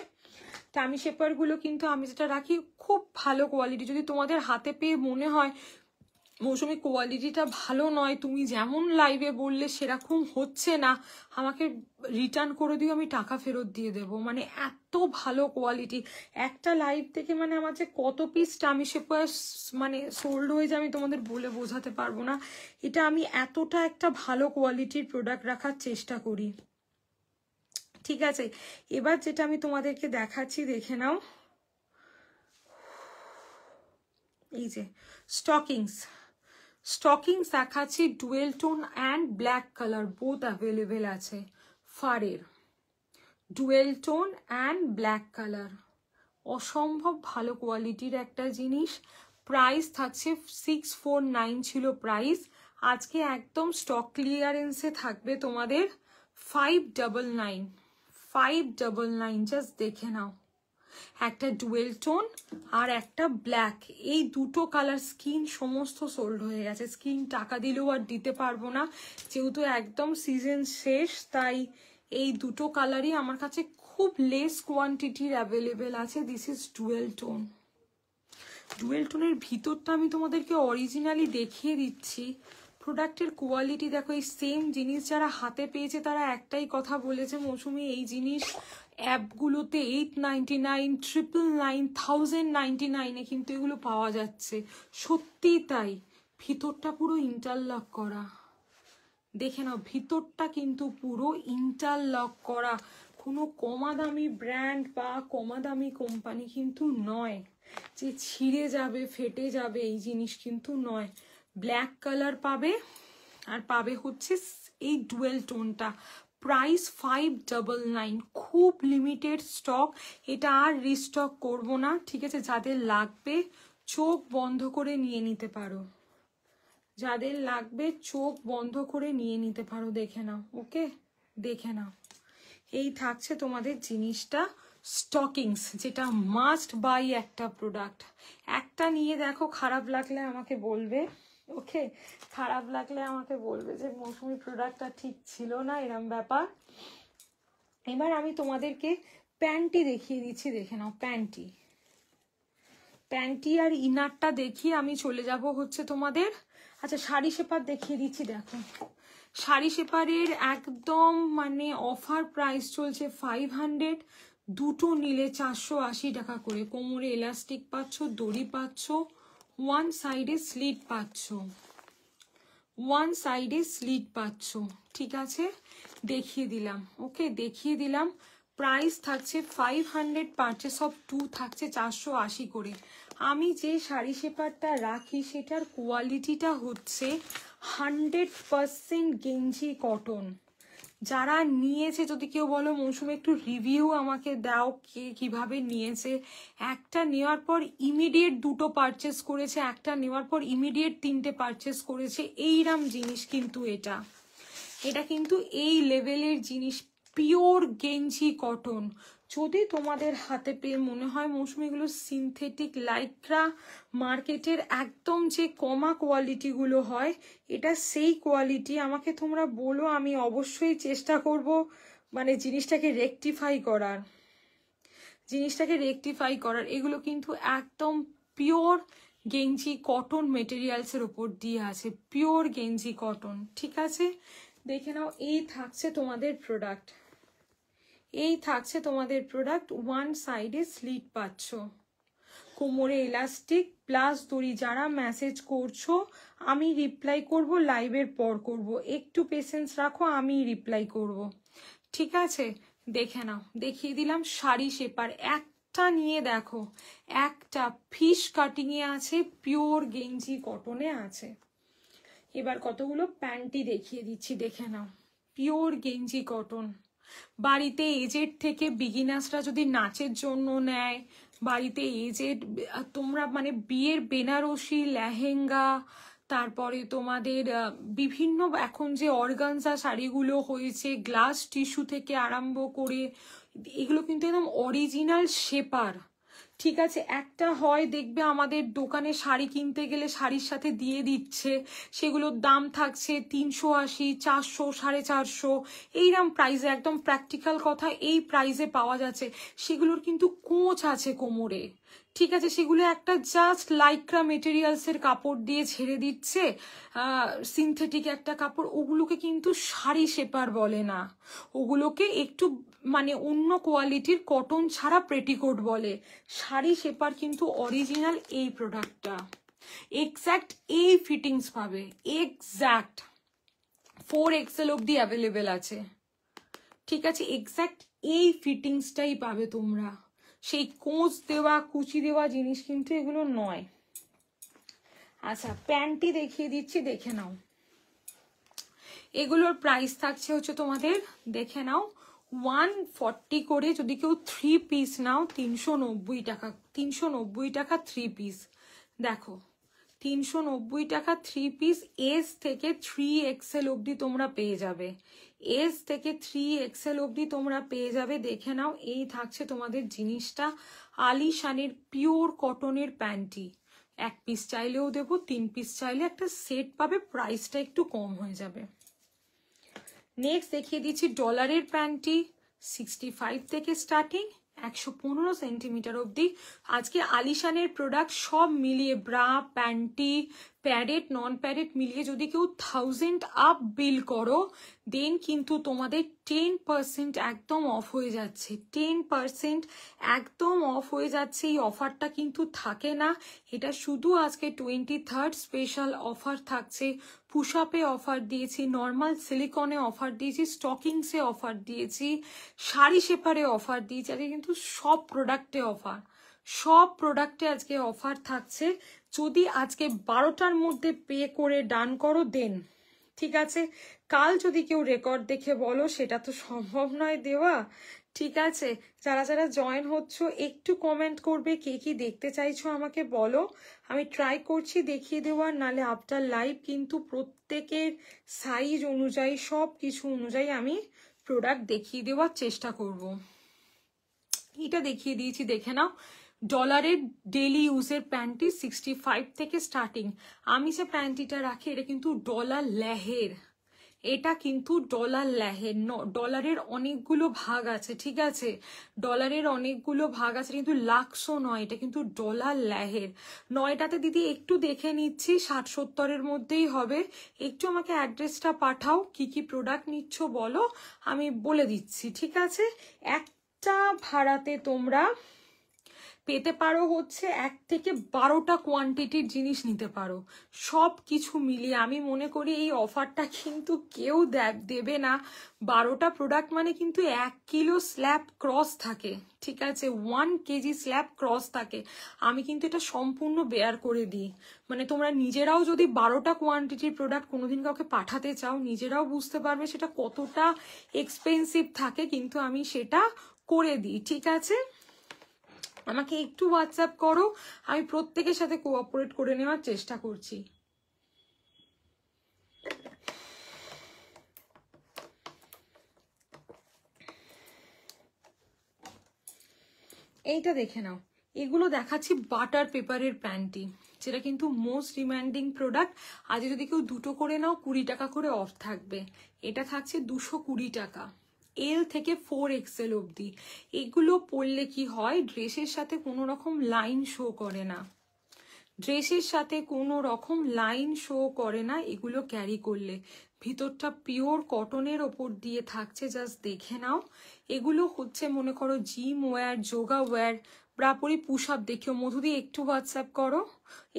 A: টামি শেপওয়্যার গুলো কিন্তু আমি যেটা রাখি খুব ভালো কোয়ালিটি। যদি তোমাদের হাতে পেয়ে মনে হয় মৌসুমি কোয়ালিটিটা ভালো নয়, তুমি যেমন লাইভে বললে সেরকম হচ্ছে না, আমাকে রিটার্ন করে দিও, আমি টাকা ফেরত দিয়ে দেবো। মানে এত ভালো কোয়ালিটি, একটা লাইভ থেকে মানে আমার যে কত পিস টামি শেপার মানে সোল্ড হয়ে যায় আমি তোমাদের বলে বোঝাতে পারবো না। এটা আমি এতটা একটা ভালো কোয়ালিটির প্রোডাক্ট রাখার চেষ্টা করি। ঠিক আছে, এবার যেটা আমি তোমাদেরকে দেখাচ্ছি দেখে নাও, এই যে স্টকিংস দেখাচ্ছি, dual tone and black colour both available আছে। ফারের dual tone and black colour, অসম্ভব ভালো কোয়ালিটির একটা জিনিস। প্রাইস থাকছে 649 ছিল প্রাইস, আজকে একদম স্টক ক্লিয়ারেন্সে থাকবে তোমাদের 599 জাস্ট দেখে নাও। একটা ডুয়েল টোন আর একটা ব্ল্যাক, এই দুটো কালার স্কিন সমস্ত সোল্ড হয়ে গেছে। স্কিন টাকা দিলেও আর দিতে পারবো না, যেহেতু একদম সিজন শেষ, তাই এই দুটো কালারই আমার কাছে খুব লেস কোয়ান্টিটির অ্যাভেলেবেল আছে। This is dual tone. Dual টোনের ভিতরটা আমি তোমাদেরকে অরিজিনালি দেখিয়ে দিচ্ছি। প্রোডাক্টের কোয়ালিটি দেখো, এই সেম জিনিস যারা হাতে পেয়েছে তারা একটাই কথা বলেছে, মৌসুমি এই জিনিস অ্যাপগুলোতে 899, 999, 1099 কিন্তু এগুলো পাওয়া যাচ্ছে। সত্যি তাই, ভিতরটা পুরো ইন্টারলক করা, দেখে নাও ভিতরটা কিন্তু পুরো ইন্টারলক করা, কোনো কমা দামি ব্র্যান্ড বা কমা দামি কোম্পানি কিন্তু নয় যে ছিঁড়ে যাবে ফেটে যাবে, এই জিনিস কিন্তু নয়। ব্ল্যাক কালার পাবে আর পাবে হচ্ছে এই ডুয়েল টোনটা। প্রাইস 599, খুব লিমিটেড স্টক, এটা আর রিস্টক করব না। ঠিক আছে, যাদের লাগবে চোখ বন্ধ করে নিয়ে নিতে পারো, যাদের লাগবে চোখ বন্ধ করে নিয়ে নিতে পারো। দেখে নাও, ওকে দেখে নাও, এই থাকছে তোমাদের জিনিসটা। স্টকিংস যেটা মাস্ট বাই একটা প্রোডাক্ট, একটা নিয়ে দেখো, খারাপ লাগলে আমাকে বলবে, ওকে খারাপ লাগলে আমাকে বলবে যে মৌসুমি প্রোডাক্টটা ঠিক ছিল না, এরম ব্যাপার। এবার আমি তোমাদেরকে প্যান্টি দেখিয়ে দিচ্ছি, দেখে নাও প্যান্টি আর ইনারটা দেখিয়ে আমি চলে যাব হচ্ছে তোমাদের, আচ্ছা শাড়ি শেপার দেখিয়ে দিচ্ছি। দেখো শাড়ি শেপারের একদম মানে অফার প্রাইস চলছে 500, দুটো নিলে 480 টাকা করে। কোমরে এলাস্টিক পাচ্ছ, দড়ি পাচ্ছ, ওয়ান সাইডে স্লিট পাচ্ছ, ঠিক আছে দেখিয়ে দিলাম, ওকে দেখিয়ে দিলাম। প্রাইস থাকছে 500, পারচেস অফ 2 থাকছে 480 করে। আমি যে শাড়ি শেপারটা রাখি সেটার কোয়ালিটিটা হচ্ছে 100% গেঞ্জি কটন। যারা নিয়েছে, যদি কেউ বলো মৌসুমী একটু রিভিউ আমাকে দাও কে কিভাবে নিয়েছে, একটা নেওয়ার পর ইমিডিয়েট দুটো পারচেস করেছে, একটা নেওয়ার পর ইমিডিয়েট 3টে পারচেস করেছে, এইরকম জিনিস কিন্তু এটা কিন্তু এই লেভেলের জিনিস, পিওর গেঞ্জি কটন। যদি তোমাদের হাতে পেয়ে মনে হয় মৌসুমীগুলো সিনথেটিক লাইক্রা মার্কেটের একদম যে কমা কোয়ালিটিগুলো হয়, এটা সেই কোয়ালিটি, আমাকে তোমরা বলো, আমি অবশ্যই চেষ্টা করব মানে জিনিসটাকে রেকটিফাই করার। এগুলো কিন্তু একদম পিওর গেঞ্জি কটন মেটেরিয়ালসের ওপর দিয়ে আছে, পিওর গেঞ্জি কটন। ঠিক আছে, দেখে নাও, এই থাকছে তোমাদের প্রোডাক্ট। ওয়ান সাইডে স্লিট পাচ্ছ, কোমরে এলাস্টিক প্লাস দড়ি। যারা মেসেজ করছো আমি রিপ্লাই করব, লাইভের পর করব, একটু পেশেন্স রাখো, আমি রিপ্লাই করব। ঠিক আছে, দেখে নাও, দেখিয়ে দিলাম শাড়ি শেপার। একটা নিয়ে দেখো, একটা ফিশ কাটিং এ আছে, পিওর গেঞ্জি কটনে আছে। এবার কতগুলো প্যান্টি দেখিয়ে দিচ্ছি, দেখে নাও, পিওর গেঞ্জি কটন। বাড়িতে এজেড থেকে বিগিনার্সরা যদি নাচের জন্য নেয়, বাড়িতে এজেড তোমরা মানে বিয়ের বেনারসি লেহেঙ্গা, তারপরে তোমাদের বিভিন্ন এখন যে অর্গানজা শাড়িগুলো হয়েছে, গ্লাস টিস্যু থেকে আরম্ভ করে, এগুলো কিন্তু একদম অরিজিনাল শেপার। ঠিক আছে, একটা হয় দেখবে আমাদের দোকানে শাড়ি কিনতে গেলে শাড়ির সাথে দিয়ে দিচ্ছে, সেগুলোর দাম থাকছে 380, 400, 450 এইরকম প্রাইসে, একদম প্র্যাকটিক্যাল কথা, এই প্রাইসে পাওয়া যাচ্ছে। সেগুলোর কিন্তু কোঁচ আছে কোমরে, ঠিক আছে, সেগুলো একটা জাস্ট লাইক্রা মেটেরিয়ালসের কাপড় দিয়ে ছেড়ে দিচ্ছে, সিনথেটিক একটা কাপড়, ওগুলোকে কিন্তু শাড়ি শেপার বলে না, ওগুলোকে একটু মানে অন্য কোয়ালিটির কটন ছাড়া পেটিকোট বলে। শাড়ি শেপার কিন্তু অরিজিনাল এই প্রোডাক্টটা, এক্স্যাক্ট এই ফিটিংস পাবে, এক্স্যাক্ট 4XL অব্দি অ্যাভেলেবেল আছে। ঠিক আছে, এক্স্যাক্ট এই ফিটিংসটাই পাবে তোমরা, সেই কোঁচ দেওয়া কুচি দেওয়া জিনিস কিন্তু এগুলো নয়। আচ্ছা, প্যান্টটি দেখিয়ে দিচ্ছি, দেখে নাও। এগুলোর প্রাইস থাকছে হচ্ছে তোমাদের, দেখে নাও, 140 করে। যদি কেউ 3 পিস নাও 390 টাকা, 390 টাকা 3 পিস। দেখো 390 টাকা 3 পিস, এস থেকে 3XL অব্দি তোমরা পেয়ে যাবে, এস থেকে 3XL অব্দি তোমরা পেয়ে যাবে। দেখে নাও, এই থাকছে তোমাদের জিনিসটা, আলিশানের পিওর কটনের প্যান্টি। 1 পিস চাইলেও দেবো, 3 পিস চাইলে একটা সেট পাবে, প্রাইসটা একটু কম হয়ে যাবে। নেক্সট দেখিয়ে দিচ্ছি ডলারের প্যান্টি, 65 থেকে স্টার্টিং, 115 সেন্টিমিটার অব্দি। আজকে আলিশানের প্রোডাক্ট সব মিলিয়ে, ব্রা, প্যান্টি, প্যাডেড, নন প্যাডেড মিলিয়ে যদি কেউ 1000 আপ বিল করো, দেন কিন্তু তোমাদের 10% একদম অফ হয়ে যাচ্ছে, 10% একদম অফ হয়ে যাচ্ছে। এই অফারটা কিন্তু থাকে না, এটা শুধু আজকে 23rd স্পেশাল অফার থাকছে। পুশ আপে অফার দিয়েছি, নর্মাল সিলিকনে অফার দিয়েছি, স্টকিংসে অফার দিয়েছি, শাড়ি শেপারে অফার দিয়েছি, আজকে কিন্তু সব প্রোডাক্টে অফার, সব প্রোডাক্টে আজকে অফার থাকছে। যদি আজকে 12টার মধ্যে পে করে ডান করো দেন, ঠিক আছে। কাল যদি কেউ রেকর্ড দেখে বলো, সেটা তো সম্ভব নয় দেওয়া, ঠিক আছে। যারা যারা জয়েন হচ্ছ একটু কমেন্ট করবে, কে কি দেখতে চাইছো আমাকে বলো, আমি ট্রাই করছি দেখিয়ে দেওয়ার। নালে আফটার লাইভ কিন্তু প্রত্যেকের সাইজ অনুযায়ী, সব কিছু অনুযায়ী আমি প্রোডাক্ট দেখিয়ে দেওয়ার চেষ্টা করব। এটা দেখিয়ে দিয়েছি, দেখে নাও। ডলারের ডেলি ইউজের প্যান্টি 65 থেকে স্টার্টিং। আমি যে প্যান্টিটা রাখি এটা কিন্তু ডলার লেহের, এটা কিন্তু ডলার লেহের, ডলারের অনেকগুলো ভাগ আছে, ঠিক আছে, ডলারের অনেকগুলো ভাগ আছে, কিন্তু লাক্সও নয়, এটা কিন্তু ডলার লেহের। নয়টাতে দিদি একটু দেখে নিচ্ছি, 60-70-এর মধ্যেই হবে। একটু আমাকে অ্যাড্রেসটা পাঠাও, কি কি প্রোডাক্ট নিচ্ছ বলো, আমি বলে দিচ্ছি, ঠিক আছে। একটা ভাড়াতে তোমরা পেতে পারো হচ্ছে 1 থেকে 12টা কোয়ান্টিটির জিনিস নিতে পারো, সব কিছু মিলিয়ে। আমি মনে করি এই অফারটা কিন্তু কেউ দেবে না। 12টা প্রোডাক্ট মানে কিন্তু 1 কিলো স্ল্যাব ক্রস থাকে, ঠিক আছে, 1 কেজি স্ল্যাব ক্রস থাকে। আমি কিন্তু এটা সম্পূর্ণ বেয়ার করে দিই, মানে তোমরা নিজেরাও যদি 12টা কোয়ান্টিটির প্রোডাক্ট কোনোদিন কাউকে পাঠাতে চাও, নিজেরাও বুঝতে পারবে সেটা কতটা এক্সপেন্সিভ থাকে, কিন্তু আমি সেটা করে দিই, ঠিক আছে। আমাকে একটু হোয়াটসঅ্যাপ করো, আমি প্রত্যেকের সাথে কোঅপারেট করে নেওয়ার চেষ্টা করছি। এইটা দেখে নাও, এগুলো দেখাচ্ছি বাটার পেপারের প্যান্টি, যেটা কিন্তু মোস্ট ডিমান্ডিং প্রোডাক্ট। আজ যদি কেউ 2টো করে নাও 20 টাকা করে অফ থাকবে। এটা থাকছে 220 টাকা, এল থেকে 4XL অব্দি। এগুলো পরলে কি হয়, ড্রেসের সাথে কোনো রকম লাইন শো করে না, ড্রেসের সাথে কোনো রকম লাইন শো করে না এগুলো ক্যারি করলে। ভিতরটা পিওর কটনের ওপর দিয়ে থাকছে, জাস্ট দেখে নাও। এগুলো হচ্ছে মনে করো gym wear, yoga wear, properly push up. দেখিও মধুদি, একটু হোয়াটসঅ্যাপ করো,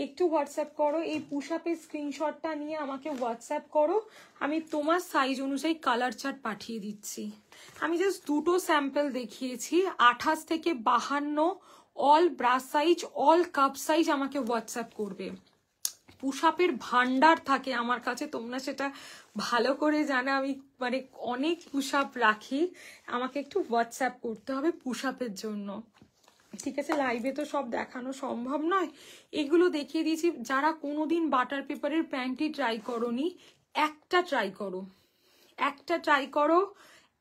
A: একটু হোয়াটসঅ্যাপ করো, এই পুশ আপের স্ক্রিনশটটা নিয়ে আমাকে হোয়াটসঅ্যাপ করো, আমি তোমার সাইজ অনুযায়ী কালার চার্ট পাঠিয়ে দিচ্ছি। আমি জাস্ট 2টো স্যাম্পল দেখিয়েছি, 28 থেকে 52, all brush size, all cup size আমাকে হোয়াটসঅ্যাপ করবে। পুশ আপের ভান্ডার থাকে আমার কাছে, তোমরা সেটা ভালো করে জানো, আমি মানে অনেক পুশ আপ রাখি, আমাকে একটু হোয়াটসঅ্যাপ করতে হবে পুশ আপের জন্য, ঠিক আছে। লাইভে তো সব দেখানো সম্ভব নয়, এগুলো দেখিয়ে দিয়েছি। যারা কোনোদিন বাটার পেপারের প্যান্টি ট্রাই করোনি, একটা ট্রাই করো, একটা ট্রাই করো।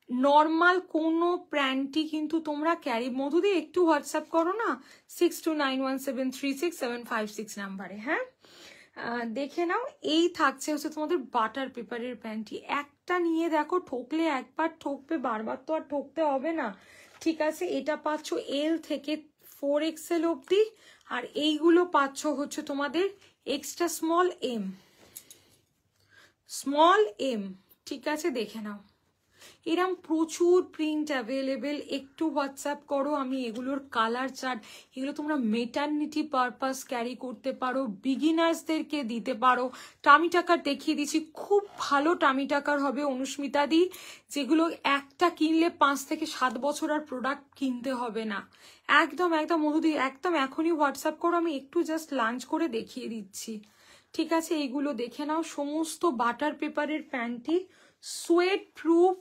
A: নর্মাল কোনো প্যান্টি কিন্তু তোমরা ক্যারি, মধুদি একটু হোয়াটসঅ্যাপ করো না 6291736756 নাম্বারে, হ্যাঁ। দেখে নাও, এই থাকছে হচ্ছে তোমাদের বাটার পেপারের প্যান্টি। একটা নিয়ে দেখো, ঠকলে একবার ঠকবে, বারবার তো আর ঠকতে হবে না, ঠিক আছে। এটা পাচ্ছ এল থেকে 4XL অবধি, আর এইগুলো পাচ্ছ হচ্ছে তোমাদের এক্সট্রা স্মল এম, ঠিক আছে? দেখে নাও, এরম প্রচুর প্রিন্ট অ্যাভেলেবেল। একটু হোয়াটসঅ্যাপ করো, আমি এগুলোর কালার চার্ট, এগুলো তোমরা মেটারনিটি পারপাস ক্যারি করতে পারো, বিগিনার্সদেরকে দিতে পারো। টামি টাকার দেখিয়ে দিচ্ছি, খুব ভালো টামি টাকার হবে অনুস্মিতা দি, যেগুলো একটা কিনলে 5 থেকে 7 বছর আর প্রোডাক্ট কিনতে হবে না। একদম একদম মধুদি, একদম এখনই হোয়াটসঅ্যাপ করো, আমি একটু জাস্ট লাঞ্চ করে দেখিয়ে দিচ্ছি, ঠিক আছে? এইগুলো দেখে নাও, সমস্ত বাটার পেপারের প্যান্টি, সোয়েট প্রুফ,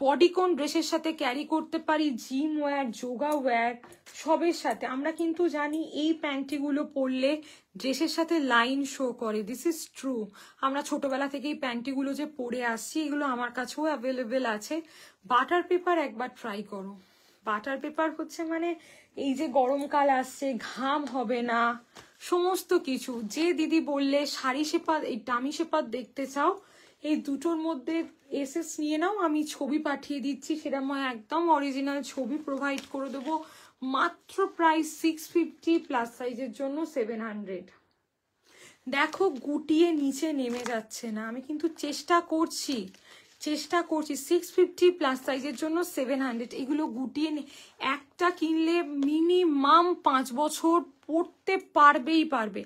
A: বডিকন ড্রেসের সাথে ক্যারি করতে পারি, জিম ওয়্যার, যোগা ওয়্যার সবের সাথে। আমরা কিন্তু জানি এই প্যান্টিগুলো পরলে ড্রেসের সাথে লাইন শো করে, দিস ইজ ট্রু। আমরা ছোটবেলা থেকেই প্যান্টিগুলো যে পরে আসছি, এগুলো আমার কাছেও অ্যাভেলেবেল আছে। বাটার পেপার একবার ট্রাই করো। বাটার পেপার হচ্ছে মানে এই যে গরমকাল আসছে, ঘাম হবে না, সমস্ত কিছু। যে দিদি বললে শাড়ি শেপার, এই টামি শেপার দেখতে চাও, এই দুটোর মধ্যে এসএস নিয়ে নাও, আমি ছবি পাঠিয়ে দিচ্ছি, সেটা মই একদম অরিজিনাল ছবি প্রোভাইড করে দেবো। মাত্র প্রাইস 650, প্লাস সাইজের জন্য 700। দেখো গুটিয়ে নিচে নেমে যাচ্ছে না, আমি কিন্তু চেষ্টা করছি। 650 প্লাস সাইজের জন্য 700, এগুলো গুটিয়ে একটা কিনলে মিনিমাম 5 বছর পরতে পারবে।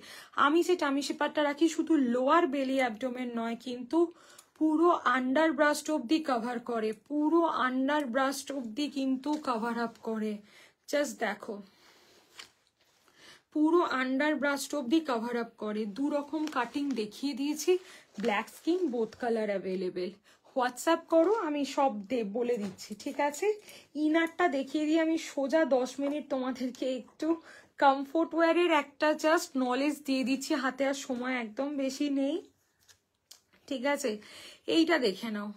A: আমি যে টামি শেপারটা রাখি শুধু লোয়ার বেলি অ্যাবডোমেন নয়, কিন্তু পুরো আন্ডার ব্রাস্ট অব্দি কভার করে, পুরো আন্ডার ব্রাস্ট অব্দি কিন্তু কভার আপ করে। জাস্ট দেখো, পুরো আন্ডার ব্রাস্ট অব্দি কভার আপ করে। 2 রকম কাটিং দেখিয়ে দিয়েছি, black skin both colour available. WhatsApp করো, আমি সব বলে দিচ্ছি, ঠিক আছে? ইনারটা দেখিয়ে দিয়ে আমি সোজা 10 মিনিট তোমাদেরকে একটু কমফোর্ট ওয়্যারের একটা জাস্ট নলেজ দিয়ে দিচ্ছি, হাতে আর সময় একদম বেশি নেই, ঠিক আছে? এইটা দেখে নাও,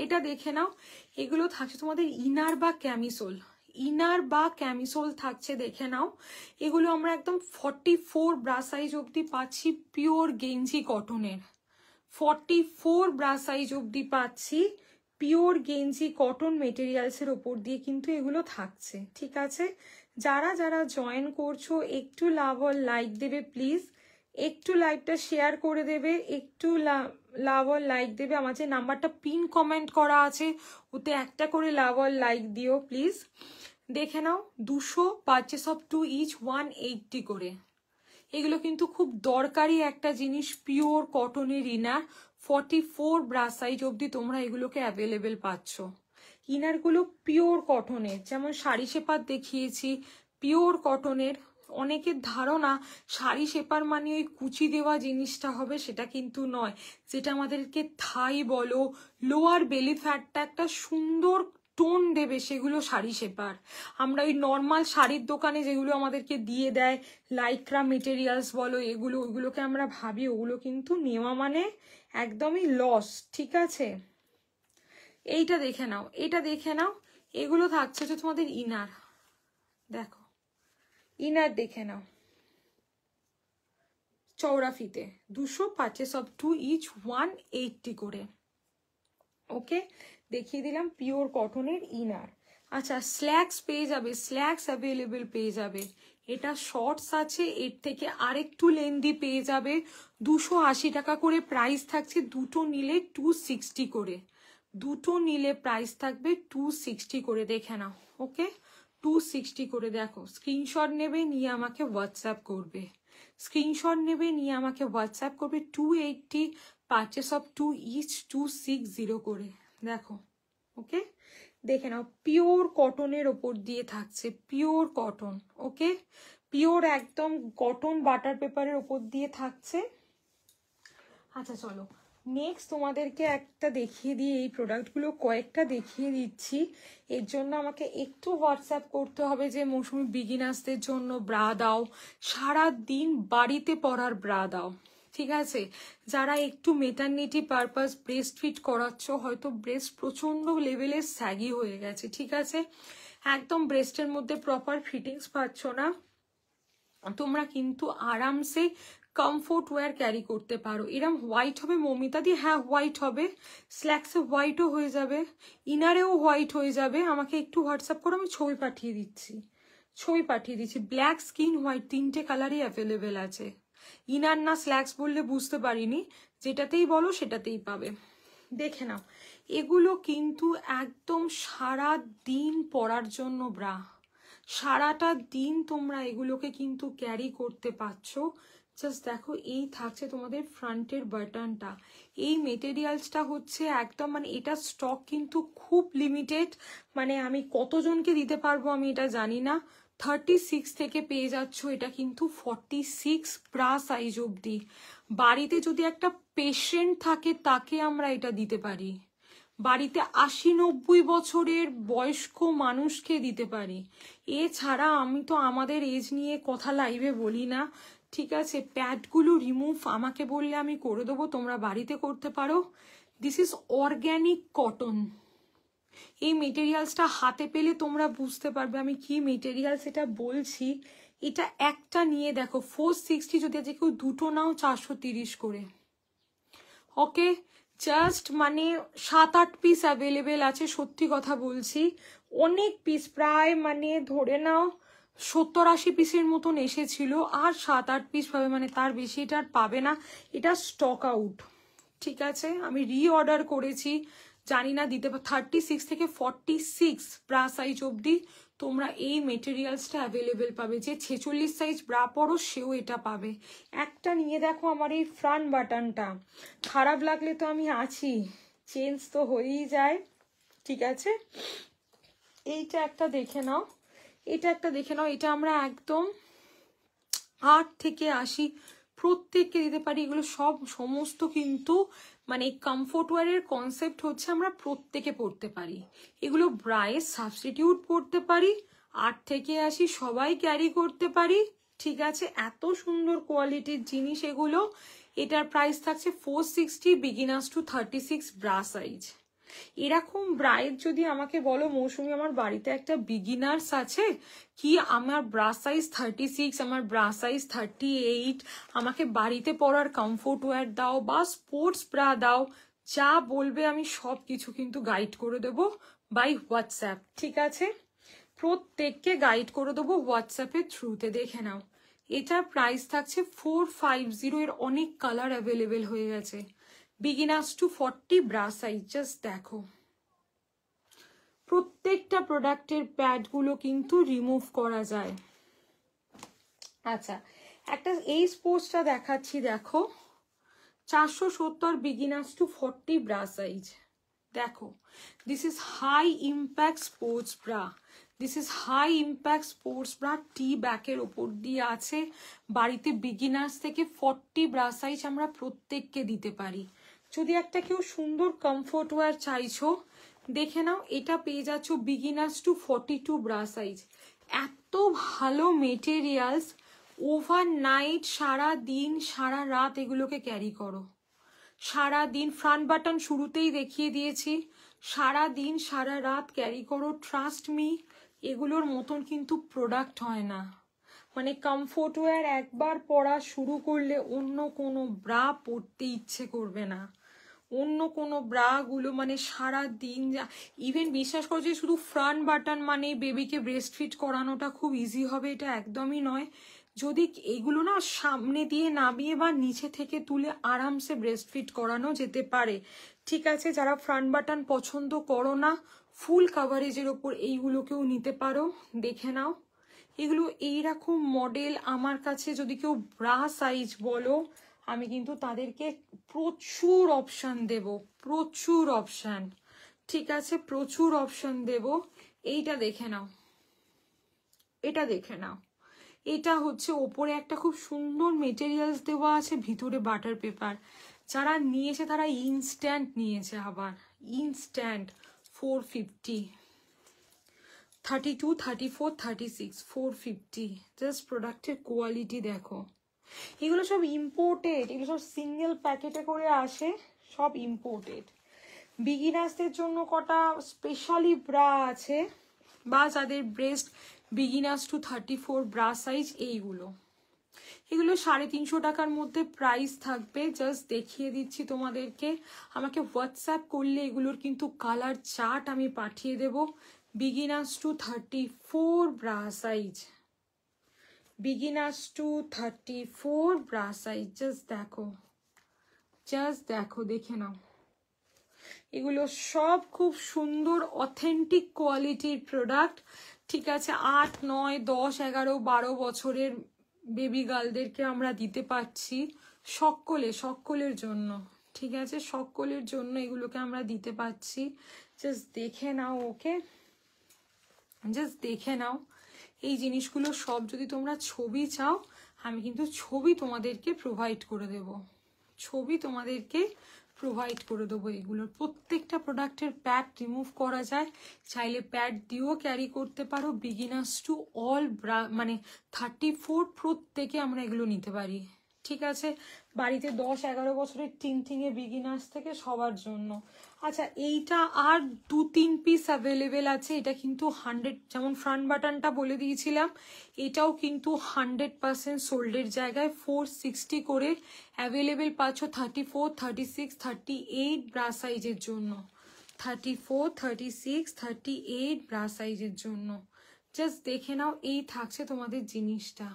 A: এটা দেখে নাও, এগুলো থাকছে তোমাদের ইনার বা ক্যামিসোল থাকছে, দেখে নাও। এগুলো আমরা একদম 44 ব্রা সাইজ অব্দি পাচ্ছি, পিওর গেঞ্জি কটনের। 44 ব্রা সাইজ অব্দি পাচ্ছি, পিওর গেঞ্জি কটন মেটেরিয়ালসের ওপর দিয়ে কিন্তু এগুলো থাকছে, ঠিক আছে? যারা যারা জয়েন করছো একটু লাভ আর লাইক দেবে প্লিজ, একটু লাইভটা শেয়ার করে দেবে, একটু লাভ আর লাইক দেবে। আমার যে নাম্বারটা পিন কমেন্ট করা আছে ওতে একটা করে লাভ আর লাইক দিও প্লিজ। দেখে নাও, 200 পারচেস অফ 2 ইচ 180 করে। এগুলো কিন্তু খুব দরকারি একটা জিনিস, পিওর কটনের ইনার। 44 ব্রা সাইজ অব্দি তোমরা এগুলোকে অ্যাভেলেবেল পাচ্ছ। ইনারগুলো পিওর কটনের, যেমন শাড়ি শেপার দেখিয়েছি, পিওর কটনের। অনেকের ধারণা শাড়ি শেপার মানে ওই কুচি দেওয়া জিনিসটা হবে, সেটা কিন্তু নয়। যেটা আমাদেরকে থাই বলো, লোয়ার বেলি ফ্যাটটা একটা সুন্দর টোন দেবে, সেগুলো শাড়ি শেপার। আমরা ওই নর্মাল শাড়ির দোকানে যেগুলো আমাদেরকে দিয়ে দেয়, লাইক্রা মেটেরিয়ালস বলো, ওগুলোকে আমরা ভাবি ওগুলো কিন্তু নেওয়া মানে একদমই লস, ঠিক আছে? এইটা দেখে নাও, এটা দেখে নাও, এগুলো থাকছে যে তোমাদের ইনার, দেখো ইনার দেখে নাও, চওড়া ফিতে, 200 পারচেস অফ 2 ইচ 180 করে। ওকে, দেখিয়ে দিলাম পিওর কটনের ইনার। আচ্ছা, স্ল্যাক্স পেয়ে যাবে, স্ল্যাক্স অ্যাভেলেবেল পেয়ে যাবে। এটা শর্টস আছে, এর থেকে আরেকটু লেন্দি পেয়ে যাবে। 280 টাকা করে প্রাইস থাকছে, দুটো নিলে 260 করে, দুটো নিলে প্রাইস থাকবে 260 করে, দেখে নাও। ওকে, 260 করে। দেখো, স্ক্রিনশট নেবে, নিয়ে আমাকে হোয়াটসঅ্যাপ করবে, স্ক্রিনশট নেবে, নিয়ে আমাকে হোয়াটসঅ্যাপ করবে। 280 পারচেস অফ 2 ইচ 260 করে। দেখো, ওকে, দেখে নাও, পিওর কটনের ওপর দিয়ে থাকছে, পিওর কটন। ওকে, পিওর একদম কটন বাটার পেপারের ওপর দিয়ে থাকছে। আচ্ছা চলো, নেক্সট তোমাদেরকে একটা দেখিয়ে দিয়ে, এই প্রোডাক্টগুলো কয়েকটা দেখিয়ে দিচ্ছি। এর জন্য আমাকে একটু হোয়াটসঅ্যাপ করতে হবে যে মৌসুমি বিগিনার্সদের জন্য ব্রা দাও, সারা দিন বাড়িতে পরার ব্রা দাও, ঠিক আছে? যারা একটু মেটারনিটি পারপাস ব্রেস্ট ফিট করাচ্ছ, হয়তো ব্রেস্ট প্রচন্ড লেভেলের স্যাগি হয়ে গেছে, ঠিক আছে? একদম ব্রেস্টের মধ্যে প্রপার ফিটিংস পাচ্ছ না, তোমরা কিন্তু আরামসে কমফোর্ট ওয়্যার ক্যারি করতে পারো। এরম হোয়াইট হবে মৌমিতা দি? হ্যাঁ, হোয়াইট হবে, স্ল্যাক্সে হোয়াইটও হয়ে যাবে, ইনারেও হোয়াইট হয়ে যাবে। আমাকে একটু হোয়াটসঅ্যাপ করো, আমি ছবি পাঠিয়ে দিচ্ছি, ছবি পাঠিয়ে দিচ্ছি, ব্ল্যাক, স্কিন, হোয়াইট, তিনটে কালারই অ্যাভেলেবেল আছে। ইনার না স্ল্যাক্স বললে বুঝতে পারিনি, যেটাতেই বলো সেটাতেই পাবে। দেখে নাও, এগুলো কিন্তু একদম সারা দিন পরার জন্য ব্রা, সারাটা দিন তোমরা এগুলোকে কিন্তু ক্যারি করতে পারছো। জাস্ট দেখো, এই থাকছে তোমাদের ফ্রন্টের বাটনটা। এই মেটেরিয়ালসটা হচ্ছে একদম, মানে এটা স্টক কিন্তু খুব লিমিটেড, মানে আমি কতজনকে দিতে পারবো আমি এটা জানি না। 36 থেকে পেয়ে যাচ্ছ, এটা কিন্তু 46 ব্রা সাইজ অবধি। বাড়িতে যদি একটা পেশেন্ট থাকে তাকে আমরা এটা দিতে পারি, বাড়িতে 80-90 বছরের বয়স্ক মানুষকে দিতে পারি। এছাড়া আমি তো আমাদের এজ নিয়ে কথা লাইভে বলি না, ঠিক আছে? প্যাডগুলো রিমুভ আমাকে বললে আমি করে দেবো, তোমরা বাড়িতে করতে পারো। This is organic cotton. এই মেটেরিয়ালসটা হাতে পেলে তোমরা বুঝতে পারবে আমি কি মেটেরিয়ালস এটা বলছি। এটা একটা নিয়ে দেখো 460, যদি আজকে কেউ দুটো নাও 430 করে। ওকে, জাস্ট মানে 7-8 পিস অ্যাভেলেবেল আছে, সত্যি কথা বলছি। অনেক পিস, প্রায় মানে ধরে নাও 70-80 পিসের মতন এসেছিল, আর 7-8 পিস পাবে, মানে তার বেশি এটা আর পাবে না। এটা স্টক আউট, ঠিক আছে? আমি রিঅর্ডার করেছি, জানি না দিতে 36 থেকে 46 ব্রা সাইজ অবধি তোমরা এই মেটেরিয়ালসটা অ্যাভেলেবেল পাবে। যে 46 সাইজ ব্রা পরো সেও এটা পাবে। একটা নিয়ে দেখো আমার এই ফ্রন্ট বাটনটা, খারাপ লাগলে তো আমি আছি, চেঞ্জ তো হয়েই যায়, ঠিক আছে? এইটা একটা দেখে নাও, এটা একটা দেখে নাও, এটা আমরা একদম 8 থেকে 80 প্রত্যেককে দিতে পারি। এগুলো সব সমস্ত কিন্তু মানে কমফোর্ট ওয়ারের কনসেপ্ট হচ্ছে আমরা প্রত্যেকে পড়তে পারি, এগুলো ব্রায়ের সাবস্টিটিউট পড়তে পারি, 8 থেকে 80 সবাই ক্যারি করতে পারি, ঠিক আছে? এত সুন্দর কোয়ালিটির জিনিস এগুলো। এটার প্রাইস থাকছে 460, বিগিনার্স টু 36 ব্রা সাইজ। এরকম ব্রাইড যদি আমাকে বলো মৌসুমি আমার বাড়িতে একটা বিগিনার্স আছে কি, আমার ব্রা সাইজ 36, আমার ব্রা সাইজ 38, আমাকে বাড়িতে পরার কমফোর্ট ওয়্যার দাও বা স্পোর্টস ব্রা দাও, যা বলবে আমি সব কিছু কিন্তু গাইড করে দেবো বাই হোয়াটসঅ্যাপ, ঠিক আছে? প্রত্যেককে গাইড করে দেবো হোয়াটসঅ্যাপের থ্রুতে। দেখে নাও, এটার প্রাইস থাকছে 450, এর অনেক কালার অ্যাভেলেবেল হয়ে গেছে। Beginners to 40 bra size, just দেখো প্রত্যেকটা প্রোডাক্টের প্যাডগুলো কিন্তু রিমুভ করা যায়। আচ্ছা, একটা এই স্পোর্টসটা দেখাচ্ছি, দেখো 470 বিগিনার্স টু 40 ব্রা সাইজ। দেখো, this is high impact sports bra, this is high impact sports bra, T ব্যাকের ওপর দিয়ে আছে। বাড়িতে বিগিনার্স থেকে 40 ব্রা সাইজ আমরা প্রত্যেককে দিতে পারি। যদি একটা কেউ সুন্দর কমফোর্ট ওয়্যার চাইছো, দেখে নাও, এটা পেয়ে যাচ্ছ বিগিনার্স টু 42 ব্রা সাইজ। এত ভালো মেটেরিয়ালস, ওভারনাইট, সারা দিন সারা রাত এগুলোকে ক্যারি করো। সারা দিন, ফ্রন্ট বাটন শুরুতেই দেখিয়ে দিয়েছি, সারা দিন সারা রাত ক্যারি করো। ট্রাস্ট মি, এগুলোর মতন কিন্তু প্রোডাক্ট হয় না। মানে কমফোর্ট ওয়্যার একবার পরা শুরু করলে অন্য কোনো ব্রা পরতে ইচ্ছে করবে না। অন্য কোনো ব্রাগুলো মানে সারা দিন, ইভেন বিশ্বাস করো যে শুধু ফ্রন্ট বাটন মানে বেবিকে ব্রেস্ট ফিট করানোটা খুব ইজি হবে, এটা একদমই নয়। যদি এগুলো না সামনে দিয়ে নামিয়ে বা নিচে থেকে তুলে আরামসে ব্রেস্ট ফিট করানো যেতে পারে, ঠিক আছে? যারা ফ্রন্ট বাটন পছন্দ করো না, ফুল কাভারেজের ওপর এইগুলোকেও নিতে পারো। দেখে নাও, এগুলো এইরকম মডেল আমার কাছে যদি কেউ ব্রা সাইজ বলো, আমি কিন্তু তাদেরকে প্রচুর অপশান দেব, প্রচুর অপশান, ঠিক আছে? প্রচুর অপশান দেব। এইটা দেখে নাও, এটা দেখে নাও, এটা হচ্ছে ওপরে একটা খুব সুন্দর মেটেরিয়ালস দেওয়া আছে, ভিতরে বাটার পেপার। যারা নিয়েছে তারা ইনস্ট্যান্ট নিয়েছে, আবার ইনস্ট্যান্ট। 450, 32, 34, 36, 450। জাস্ট প্রোডাক্টের কোয়ালিটি দেখো। এগুলো সব ইম্পোর্টেড, এগুলো সব সিঙ্গেল প্যাকেটে করে আসে, সব ইম্পোর্টেড। বিগিনার্সদের জন্য কটা স্পেশালি ব্রা আছে, বা যাদের breast beginners to 34 bra size, এইগুলো এগুলো 350 টাকার মধ্যে প্রাইস থাকবে। জাস্ট দেখিয়ে দিচ্ছি তোমাদেরকে, আমাকে হোয়াটসঅ্যাপ করলে এগুলোর কিন্তু কালার চার্ট আমি পাঠিয়ে দেব। Beginners to 34 bra size, beginners to 34 bra size. Just দেখো, দেখে নাও। এগুলো সব খুব সুন্দর অথেন্টিক কোয়ালিটির প্রোডাক্ট, ঠিক আছে। 8, 9, 10, 11, 12 বছরের বেবি গার্লদেরকে আমরা দিতে পারছি, সকলের জন্য, ঠিক আছে, সকলের জন্য এগুলোকে আমরা দিতে পারছি। জাস্ট দেখে নাও, ওকে, জাস্ট দেখে নাও। এই জিনিসগুলো সব যদি তোমরা ছবি চাও, আমি কিন্তু ছবি তোমাদেরকে প্রোভাইড করে দেব, ছবি তোমাদেরকে প্রোভাইড করে দেবো। এগুলোর প্রত্যেকটা প্রোডাক্টের প্যাড রিমুভ করা যায়, চাইলে প্যাড দিয়েও ক্যারি করতে পারো। বিগিনার্স টু অল মানে 34 প্রত্যেকে আমরা এগুলো নিতে পারি, ঠিক আছে। বাড়িতে 10-11 বছরের টিংটিঙে বিগিনার্স থেকে সবার জন্য। আচ্ছা, এইটা আর 2-3 পিস অ্যাভেলেবেল আছে। এটা কিন্তু 100, যেমন ফ্রন্ট বাটনটা বলে দিয়েছিলাম, এটাও কিন্তু 100% সোল্ডের জায়গায় 460 করে অ্যাভেলেবেল পাচ্ছ 34, 36, 38 ব্রা সাইজের জন্য, 34, 36, 38 ব্রা সাইজের জন্য। জাস্ট দেখে নাও, এই থাকছে তোমাদের জিনিসটা।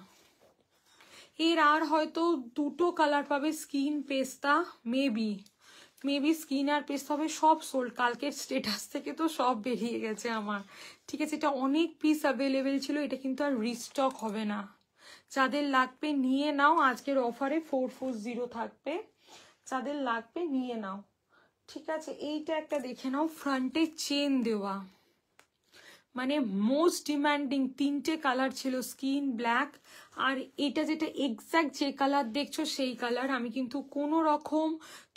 A: এর আর হয়তো 2টো কালার পাবে, স্কিন পেস্তা, মেবি স্কিন আর পেস্তা হবে। সব সোল্ড, কালকের স্টেটাস থেকে তো সব বেরিয়ে গেছে আমার, ঠিক আছে। এটা অনেক পিস অ্যাভেলেবেল ছিল, এটা কিন্তু আর রিস্টক হবে না। যাদের লাগবে নিয়ে নাও, আজকের অফারে 440 থাকবে, যাদের লাগবে নিয়ে নাও, ঠিক আছে। এইটা একটা দেখে নাও, ফ্রন্টে চেন দেওয়া, মানে মোস্ট ডিমান্ডিং 3টে কালার ছিল, স্কিন, ব্ল্যাক আর এটা যেটা এক্স্যাক্ট যে কালার দেখছো সেই কালার। আমি কিন্তু কোনো রকম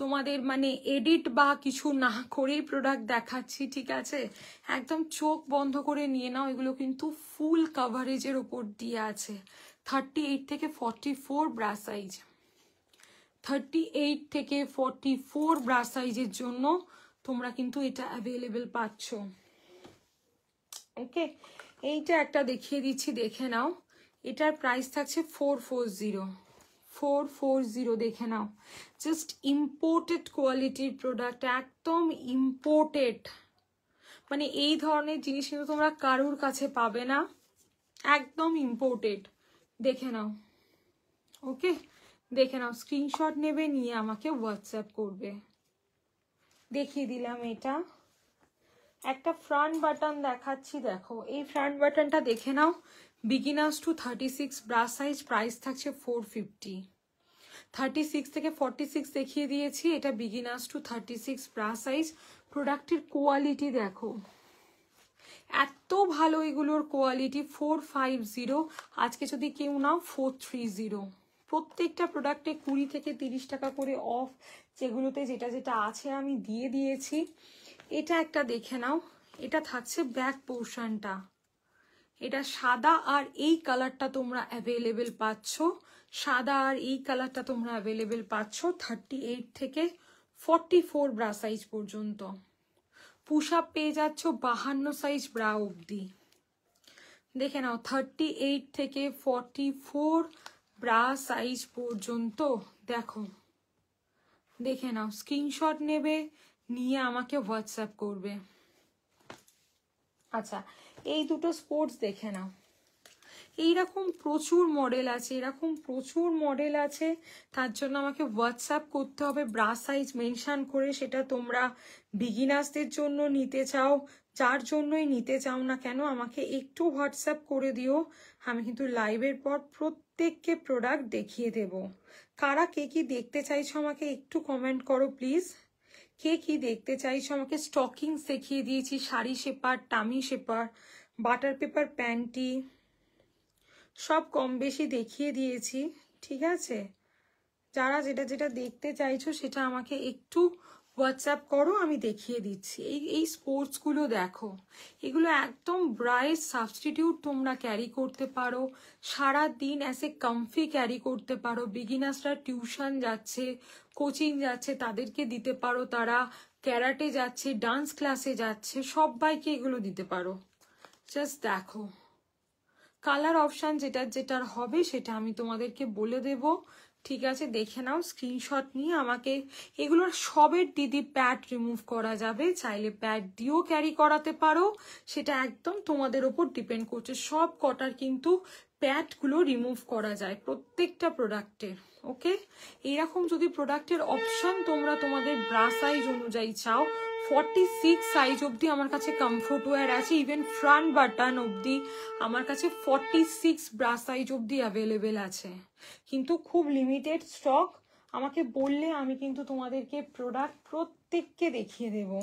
A: তোমাদের মানে এডিট বা কিছু না করেই প্রোডাক্ট দেখাচ্ছি, ঠিক আছে। একদম চোখ বন্ধ করে নিয়ে নাও, এগুলো কিন্তু ফুল কাভারেজের ওপর দিয়ে আছে। 38 থেকে 44 ব্রা সাইজ, 38 থেকে 44 ব্রা সাইজের জন্য তোমরা কিন্তু এটা অ্যাভেলেবেল পাচ্ছ, ওকে। এইটা একটা দেখিয়ে দিচ্ছি, দেখে নাও। এটার প্রাইস থাকছে 440, দেখে নাও। জাস্ট ইম্পোর্টেড কোয়ালিটির প্রোডাক্ট, একদম ইম্পোর্টেড, মানে এই ধরনের জিনিস কিন্তু তোমরা কারোর কাছে পাবে না, একদম ইম্পোর্টেড। দেখে নাও, ওকে, দেখে নাও। স্ক্রিনশট নেবে, নিয়ে আমাকে হোয়াটসঅ্যাপ করবে। দেখিয়ে দিলাম এটা। একটা ফ্রন্ট বাটন দেখাচ্ছি, দেখো এই ফ্রন্ট বাটনটা দেখে নাও। Beginners to 36 bra size, price থাকছে 450। 36 থেকে 46 দেখিয়ে দিয়েছি, এটা বিগিনার্স টু 36 ব্রা সাইজ। প্রোডাক্টের কোয়ালিটি দেখো, এত ভালো এগুলোর কোয়ালিটি। 450, আজকে যদি কেউ নাও 430। প্রত্যেকটা প্রোডাক্টে 20 থেকে 30 টাকা করে অফ, যেগুলোতে যেটা যেটা আছে আমি দিয়ে দিয়েছি। এটা একটা দেখে নাও, এটা থাকছে ব্যাক পোর্শনটা, এটা সাদা আর এই কালারটা তোমরা অ্যাভেলেবেল পাচ্ছ, সাদা আর এই কালারটা তোমরা অ্যাভেলেবেল পাচ্ছ 38 থেকে 44 ব্রা সাইজ পর্যন্ত। পুশ আপ পেয়ে যাচ্ছ 52 সাইজ ব্রা অবধি। দেখে নাও, 38 থেকে 44 ব্রা সাইজ পর্যন্ত। দেখো, দেখে নাও, স্ক্রিনশট নেবে, নিয়ে আমাকে হোয়াটসঅ্যাপ করবে। আচ্ছা, এই দুটো স্পোর্টস দেখে নাও। এইরকম প্রচুর মডেল আছে, এরকম প্রচুর মডেল আছে। তার জন্য আমাকে হোয়াটসঅ্যাপ করতে হবে ব্রা সাইজ মেনশন করে। সেটা তোমরা বিগিনার্সদের জন্য নিতে চাও, যার জন্যই নিতে চাও না কেন, আমাকে একটু হোয়াটসঅ্যাপ করে দিও। আমি কিন্তু লাইভের পর প্রত্যেককে প্রোডাক্ট দেখিয়ে দেব। কারা কে কি দেখতে চাইছো আমাকে একটু কমেন্ট করো প্লিজ। কে কি দেখতে চাইছো আমাকে। স্টকিংস দেখিয়ে দিয়েছি, sari shaper, tummy shaper, butter paper panty, সব কম বেশি দেখিয়ে দিয়েছি, ঠিক আছে। যারা যেটা যেটা দেখতে চাইছো সেটা আমাকে একটু হোয়াটসঅ্যাপ করো, আমি দেখিয়ে দিচ্ছি। এই স্পোর্টসগুলো দেখো, এগুলো একদম ব্রাইট সাবস্টিটিউট, তোমরা ক্যারি করতে পারো সারা দিন, অ্যাজ এ কমফি ক্যারি করতে পারো। বিগিনার্সরা টিউশন যাচ্ছে, কোচিং যাচ্ছে, তাদেরকে দিতে পারো। তারা ক্যারাটে যাচ্ছে, ডান্স ক্লাসে যাচ্ছে, সবাইকে এগুলো দিতে পারো। জাস্ট দেখো, কালার অপশান যেটার যেটার হবে সেটা আমি তোমাদেরকে বলে দেব। ঠিক আছে, দেখে নাও, স্ক্রিনশট নিয়ে আমাকে। এগুলোর সবের দিদি প্যাড রিমুভ করা যাবে, চাইলে প্যাড দিয়েও ক্যারি করাতে পারো, সেটা একদম তোমাদের ওপর ডিপেন্ড করছে। সব কটার কিন্তু প্যাডগুলো রিমুভ করা যায় প্রত্যেকটা প্রোডাক্টের। ওকে, এইরকম যদি প্রোডাক্টের অপশন তোমরা তোমাদের ব্রা সাইজ অনুযায়ী চাও, 46 সাইজ অবধি আমার কাছে কমফোর্ট ওয়্যার আছে, ইভেন ফ্রন্ট বাটন অবধি আমার কাছে 46 ব্রা সাইজ অবধি অ্যাভেলেবেল আছে, কিন্তু খুব লিমিটেড স্টক। আমাকে বললে আমি কিন্তু তোমাদেরকে প্রোডাক্ট প্রত্যেককে দেখিয়ে দেব।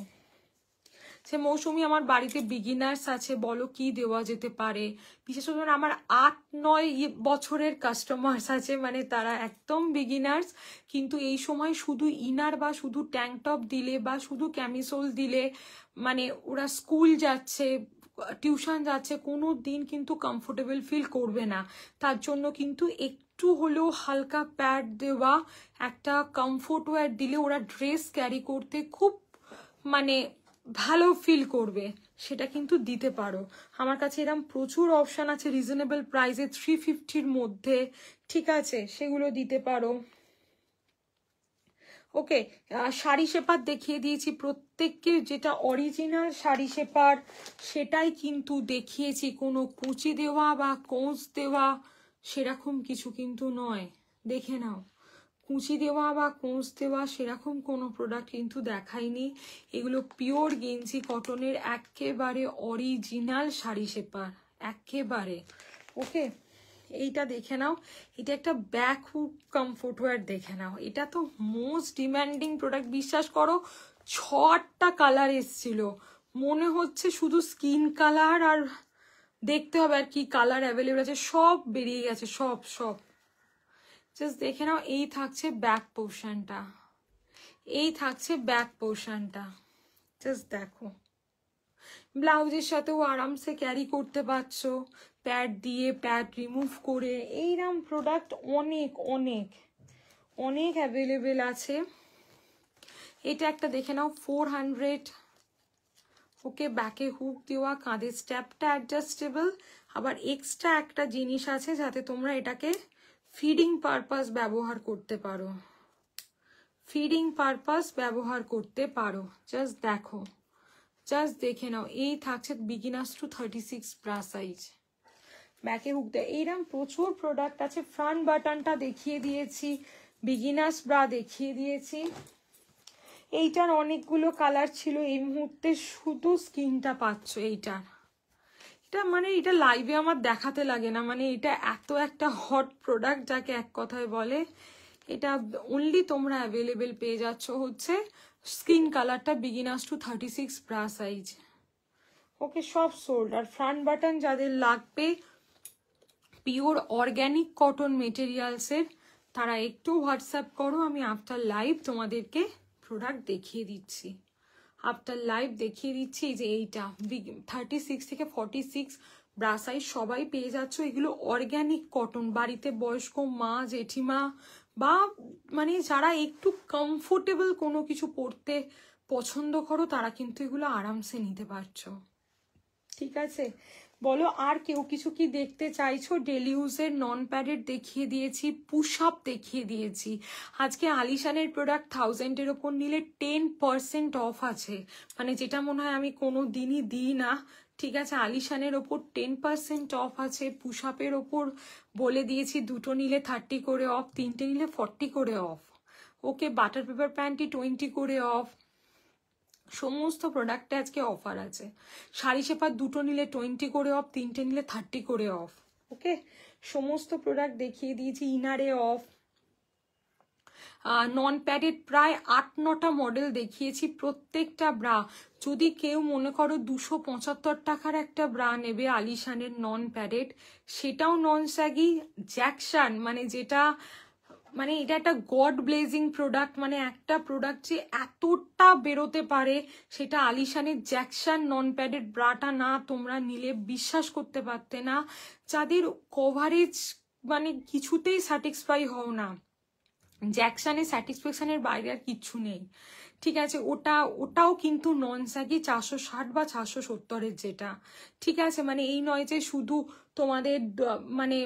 A: সে মৌসুমি, আমার বাড়িতে বিগিনার্স আছে, বলো কি দেওয়া যেতে পারে? বিশেষ করে আমার 8-9 বছরের কাস্টমার্স আছে, মানে তারা একদম বিগিনার্স, কিন্তু এই সময় শুধু ইনার বা শুধু ট্যাঙ্ক টপ দিলে বা শুধু ক্যামিসোল দিলে, মানে ওরা স্কুল যাচ্ছে, টিউশন যাচ্ছে, কোনো দিন কিন্তু কমফোর্টেবল ফিল করবে না। তার জন্য কিন্তু একটু হলেও হালকা প্যাড দেওয়া, একটা কমফোর্ট ওয়্যার দিলে ওরা ড্রেস ক্যারি করতে খুব মানে ভালো ফিল করবে, সেটা কিন্তু দিতে পারো। আমার কাছে এরকম প্রচুর অপশন আছে রিজনেবল প্রাইসে, 350-র মধ্যে, ঠিক আছে, সেগুলো দিতে পারো। ওকে, শাড়ি শেপার দেখিয়ে দিয়েছি প্রত্যেককে, যেটা অরিজিনাল শাড়ি শেপার সেটাই কিন্তু দেখিয়েছি, কোনো কুচি দেওয়া বা কোঁচ দেওয়া সেরকম কিছু কিন্তু নয়, দেখে নাও। কুচি দেওয়া বা কোঁচ দেওয়া সেরকম কোনো প্রোডাক্ট কিন্তু দেখাইনি। এগুলো পিওর গেঞ্জি কটনের একেবারে অরিজিনাল শাড়ি শেপার, একেবারে। ওকে, এইটা দেখে নাও, এটা একটা ব্যাক হুক কমফোর্ট ওয়্যার, দেখে নাও, এটা তো মোস্ট ডিমান্ডিং প্রোডাক্ট, বিশ্বাস করো। 6টা কালার এসছিল, মনে হচ্ছে শুধু স্কিন কালার আর দেখতে হবে আর কি কালার অ্যাভেলেবল আছে, সব বেরিয়ে গেছে, সব সব। জাস্ট দেখে নাও, এই থাকছে ব্যাক পোর্শনটা, এই থাকছে ব্যাক পোর্শনটা, জাস্ট দেখো। ব্লাউজের সাথেও আরামসে ক্যারি করতে পারছো, প্যাড দিয়ে প্যাড রিমুভ করে। এইরকম প্রোডাক্ট অনেক অনেক অনেক অ্যাভেলেবেল আছে। এটা একটা দেখে নাও, 400। ওকে, ব্যাকে হুক দেওয়া, কাঁধের স্ট্যাপটা অ্যাডজাস্টেবল, আবার এক্সট্রা একটা জিনিস আছে যাতে তোমরা এটাকে ফিডিং পারপাস ব্যবহার করতে পারো, ফিডিং পারপাস ব্যবহার করতে পারো। জাস্ট দেখো, জাস্ট দেখে নাও, এই থাকছে বিগিনার্স টু 36 ব্রা সাইজ, ব্যাকে হুক দেয়। এইরকম প্রচুর প্রোডাক্ট আছে। ফ্রন্ট বাটনটা দেখিয়ে দিয়েছি, বিগিনার্স ব্রা দেখিয়ে দিয়েছি। এইটার অনেকগুলো কালার ছিল, এই মুহূর্তে শুধু স্কিনটা পাচ্ছ এইটার। এটা মানে এটা লাইভে আমার দেখাতে লাগে না, মানে এটা এত একটা হট প্রোডাক্ট যাকে এক কথায় বলে। এটা অনলি তোমরা অ্যাভেলেবেল পেয়ে যাচ্ছ হচ্ছে স্কিন কালারটা, বিগিনার্স টু 36 ব্রা সাইজ। ওকে, সব সোল্ড। আর ফ্রন্ট বাটন যাদের লাগবে পিওর অর্গ্যানিক কটন মেটেরিয়ালসের, তারা একটু হোয়াটসঅ্যাপ করো, আমি আফটার লাইভ তোমাদেরকে প্রোডাক্ট দেখিয়ে দিচ্ছি, আফটার লাইভ দেখিয়ে দিচ্ছি। যে এইটা 36 থেকে 46 ব্রা সাইজ সবাই পেয়ে যাচ্ছ। এগুলো অর্গ্যানিক কটন, বাড়িতে বয়স্ক মা জেঠিমা বা মানে যারা একটু কমফোর্টেবল কোনো কিছু পরতে পছন্দ করো, তারা কিন্তু এগুলো আরামসে নিতে পারছো, ঠিক আছে। বলো আর কেউ কিছু কি দেখতে চাইছো? ডেলি ইউজের নন প্যাডেড দেখিয়ে দিয়েছি, পুশ আপ দেখিয়ে দিয়েছি। আজকে আলিশানের প্রোডাক্ট 1000-এর ওপর নিলে 10% অফ আছে, মানে যেটা মনে হয় আমি কোনো দিনই দিই না, ঠিক আছে। আলিশানের ওপর 10% অফ আছে। পুশ আপের ওপর বলে দিয়েছি, দুটো নিলে 30 করে অফ, তিনটে নিলে 40 করে of. Okay, butter paper panty 20 করে অফ, সমস্ত প্রোডাক্টে আজকে অফার আছে। শাড়ি শেপার দুটো নিলে 20 করে অফ, তিনটে নিলে 30 করে অফ। ওকে, সমস্ত প্রোডাক্ট দেখিয়ে দিয়েছি। ইনারে অফ, নন প্যাডেড প্রায় 8-9টা মডেল দেখিয়েছি। প্রত্যেকটা ব্রা, যদি কেউ মনে করো 275 টাকার একটা ব্রা নেবে আলিশানের নন প্যাডেড, সেটাও নন স্যাগি জ্যাকশন, মানে যেটা মানে এটা একটা গড ব্লেজিং প্রোডাক্ট, মানে একটা প্রোডাক্ট যে এতটা বেরোতে পারে, সেটা আলিশানের জ্যাকশন নন প্যাডেড ব্রাটা না তোমরা নিলে বিশ্বাস করতে পারতে না। যাদের কভারেজ মানে কিছুতেই স্যাটিসফাই হও না, জ্যাকশনের স্যাটিসফ্যাকশনের বাইরে আর কিচ্ছু নেই, ঠিক আছে, ওটাও কিন্তু নন স্যাগি 460 বা 470-এর যেটা, ঠিক আছে। মানে এই নয় যে শুধু তোমাদের মানে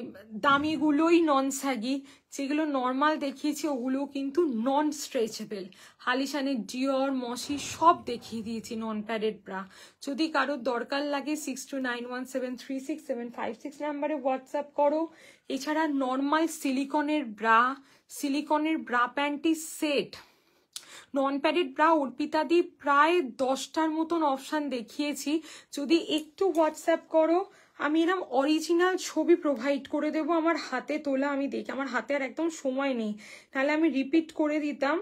A: দামিগুলোই নন স্যাগি, যেগুলো নর্মাল দেখিয়েছি ওগুলো কিন্তু নন স্ট্রেচেবল। আলিশানের ডিওর মসি সব দেখিয়ে দিয়েছি নন প্যাডেড ব্রা। যদি কারোর দরকার লাগে 6291736756 নাম্বারে হোয়াটসঅ্যাপ করো। এছাড়া নর্মাল সিলিকনের bra panty set, non padded bra অর্পিতাদি প্রায় 10টার মতন অপশান দেখিয়েছি। যদি একটু হোয়াটসঅ্যাপ করো আমি এরকম অরিজিনাল ছবি প্রোভাইড করে দেবো, আমার হাতে তোলা। আমি দেখি, আমার হাতে আর একদম সময় নেই, তাহলে আমি রিপিট করে দিতাম।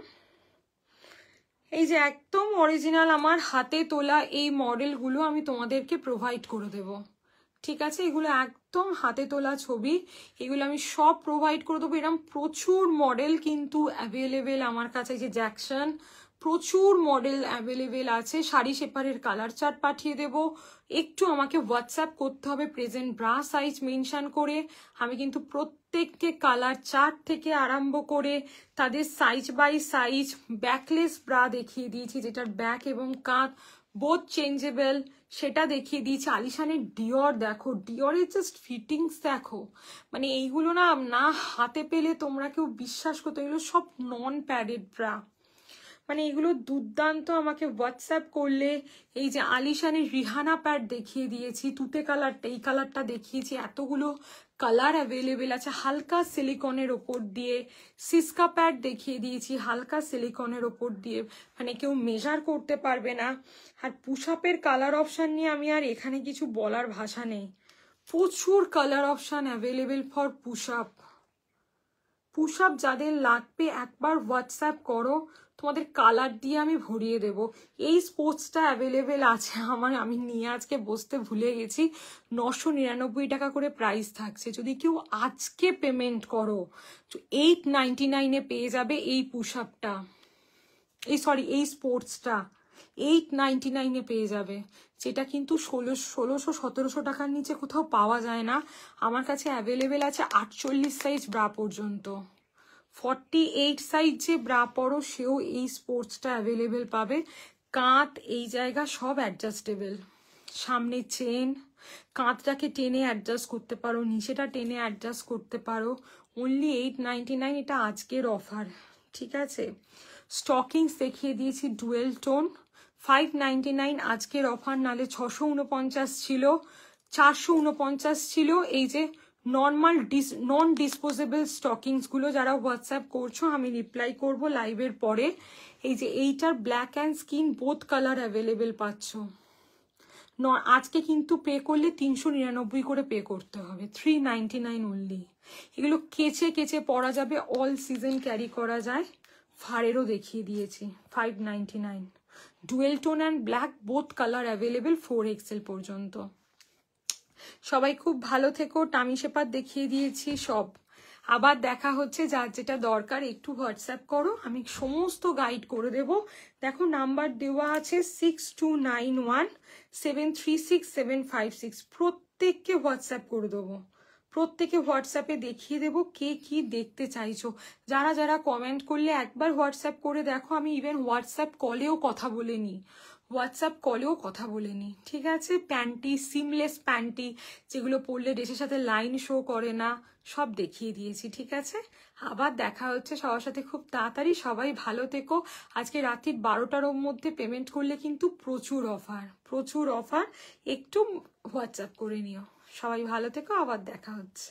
A: এই যে একদম অরিজিনাল আমার হাতে তোলা এই মডেলগুলো আমি তোমাদেরকে প্রোভাইড করে দেবো, ঠিক আছে। এগুলো একদম হাতে তোলা ছবি, এগুলো আমি সব প্রোভাইড করে দেবো। এরকম প্রচুর মডেল কিন্তু অ্যাভেলেবেল আমার কাছে, যে জ্যাকসন প্রচুর মডেল অ্যাভেলেবেল আছে। শাড়ি শেপারের কালার চার্ট পাঠিয়ে দেবো, একটু আমাকে হোয়াটসঅ্যাপ করতে হবে প্রেজেন্ট ব্রা সাইজ মেনশন করে। আমি কিন্তু প্রত্যেককে কালার চার্ট থেকে আরম্ভ করে তাদের size by size backless bra দেখিয়ে দিয়েছি, যেটার ব্যাক এবং কাঁধ বোথ চেঞ্জেবল, সেটা দেখিয়ে দিয়েছি। আলিশানের ডিওর দেখো, ডিওরের জাস্ট ফিটিংস দেখো, মানে এইগুলো না হাতে পেলে তোমরা কেউ বিশ্বাস করতে, এগুলো সব নন প্যাডেড ব্রা, মানে এগুলো দুর্দান্ত। আমাকে হোয়াটসঅ্যাপ করলে এই যে আলিশানের রিহানা প্যাড দেখিয়ে দিয়েছি, তুতে কালারটা, এই কালারটা দেখিয়েছি, এতগুলো কালার অ্যাভেলেবেল আছে। হালকা সিলিকনের ওপর দিয়ে সিসকা প্যাড দেখিয়ে দিয়েছি, হালকা সিলিকনের ওপর দিয়ে, মানে কেউ মেজার করতে পারবে না। আর পুশআপের কালার অপশান নিয়ে আমি আর এখানে কিছু বলার ভাষা নেই, প্রচুর colour option available for push-up যাদের লাগবে একবার হোয়াটসঅ্যাপ করো, তোমাদের কালার দিয়ে আমি ভরিয়ে দেব। এই স্পোর্টসটা অ্যাভেলেবেল আছে আমার, আমি নিয়ে আজকে বসতে ভুলে গেছি। 999 টাকা করে প্রাইস থাকছে, যদি কেউ আজকে পেমেন্ট করো 899-এ পেয়ে যাবে এই পুশআপটা, এই স্পোর্টসটা 899-এ পেয়ে যাবে, যেটা কিন্তু 1600-1700 টাকার নিচে কোথাও পাওয়া যায় না। আমার কাছে অ্যাভেলেবেল আছে 48 সাইজ ব্রা পর্যন্ত। 48 সাইজ যে ব্রা পরো সেও এই স্পোর্টসটা অ্যাভেলেবেল পাবে। কাঁধ এই জায়গা সব অ্যাডজাস্টেবল, সামনে চেন, কাঁধটাকে টেনে অ্যাডজাস্ট করতে পারো, নিচেটা টেনে অ্যাডজাস্ট করতে পারো। অনলি 899, এটা আজকের অফার, ঠিক আছে। স্টকিংস দেখিয়ে দিয়েছি ডুয়েল টোন, 599 আজকের অফার, নালে 649 ছিল, 449 ছিল। এই যে নর্মাল নন ডিসপোজেবল স্টকিংসগুলো যারা হোয়াটসঅ্যাপ করছো আমি রিপ্লাই করব লাইভের পরে। এই যে এইটার black and skin both colour available পাচ্ছ। আজকে কিন্তু পে করলে 399 করে পে করতে হবে, 399 অনলি। এগুলো কেচে কেচে পরা যাবে, অল সিজন ক্যারি করা যায়। ফারেরও দেখিয়ে দিয়েছি 599, dual tone and black both colour available 4XL পর্যন্ত। সবাই খুব ভালো থেকো, টামি শেপার দেখিয়ে দিয়েছি সব। আবার দেখা হচ্ছে, যার যেটা দরকার একটু হোয়াটসঅ্যাপ করো, আমি সমস্ত গাইড করে দেব। দেখো নাম্বার দেওয়া আছে 6291736756, প্রত্যেককে হোয়াটসঅ্যাপ করে দেবো, প্রত্যেকে হোয়াটসঅ্যাপে দেখিয়ে দেবো কে কি দেখতে চাইছো। যারা যারা কমেন্ট করলে একবার হোয়াটসঅ্যাপ করে দেখো, আমি ইভেন হোয়াটসঅ্যাপ কলেও কথা বলে নিই, ঠিক আছে। প্যান্টি, সিমলেস প্যান্টি, যেগুলো পরলে ড্রেসের সাথে লাইন শো করে না, সব দেখিয়ে দিয়েছি, ঠিক আছে। আবার দেখা হচ্ছে সবার সাথে খুব তাড়াতাড়ি। সবাই ভালো থেকো। আজকে রাত্রি 12টার মধ্যে পেমেন্ট করলে কিন্তু প্রচুর অফার, একটু হোয়াটসঅ্যাপ করে নিও। সবাই ভালো থেকো, আবার দেখা হচ্ছে।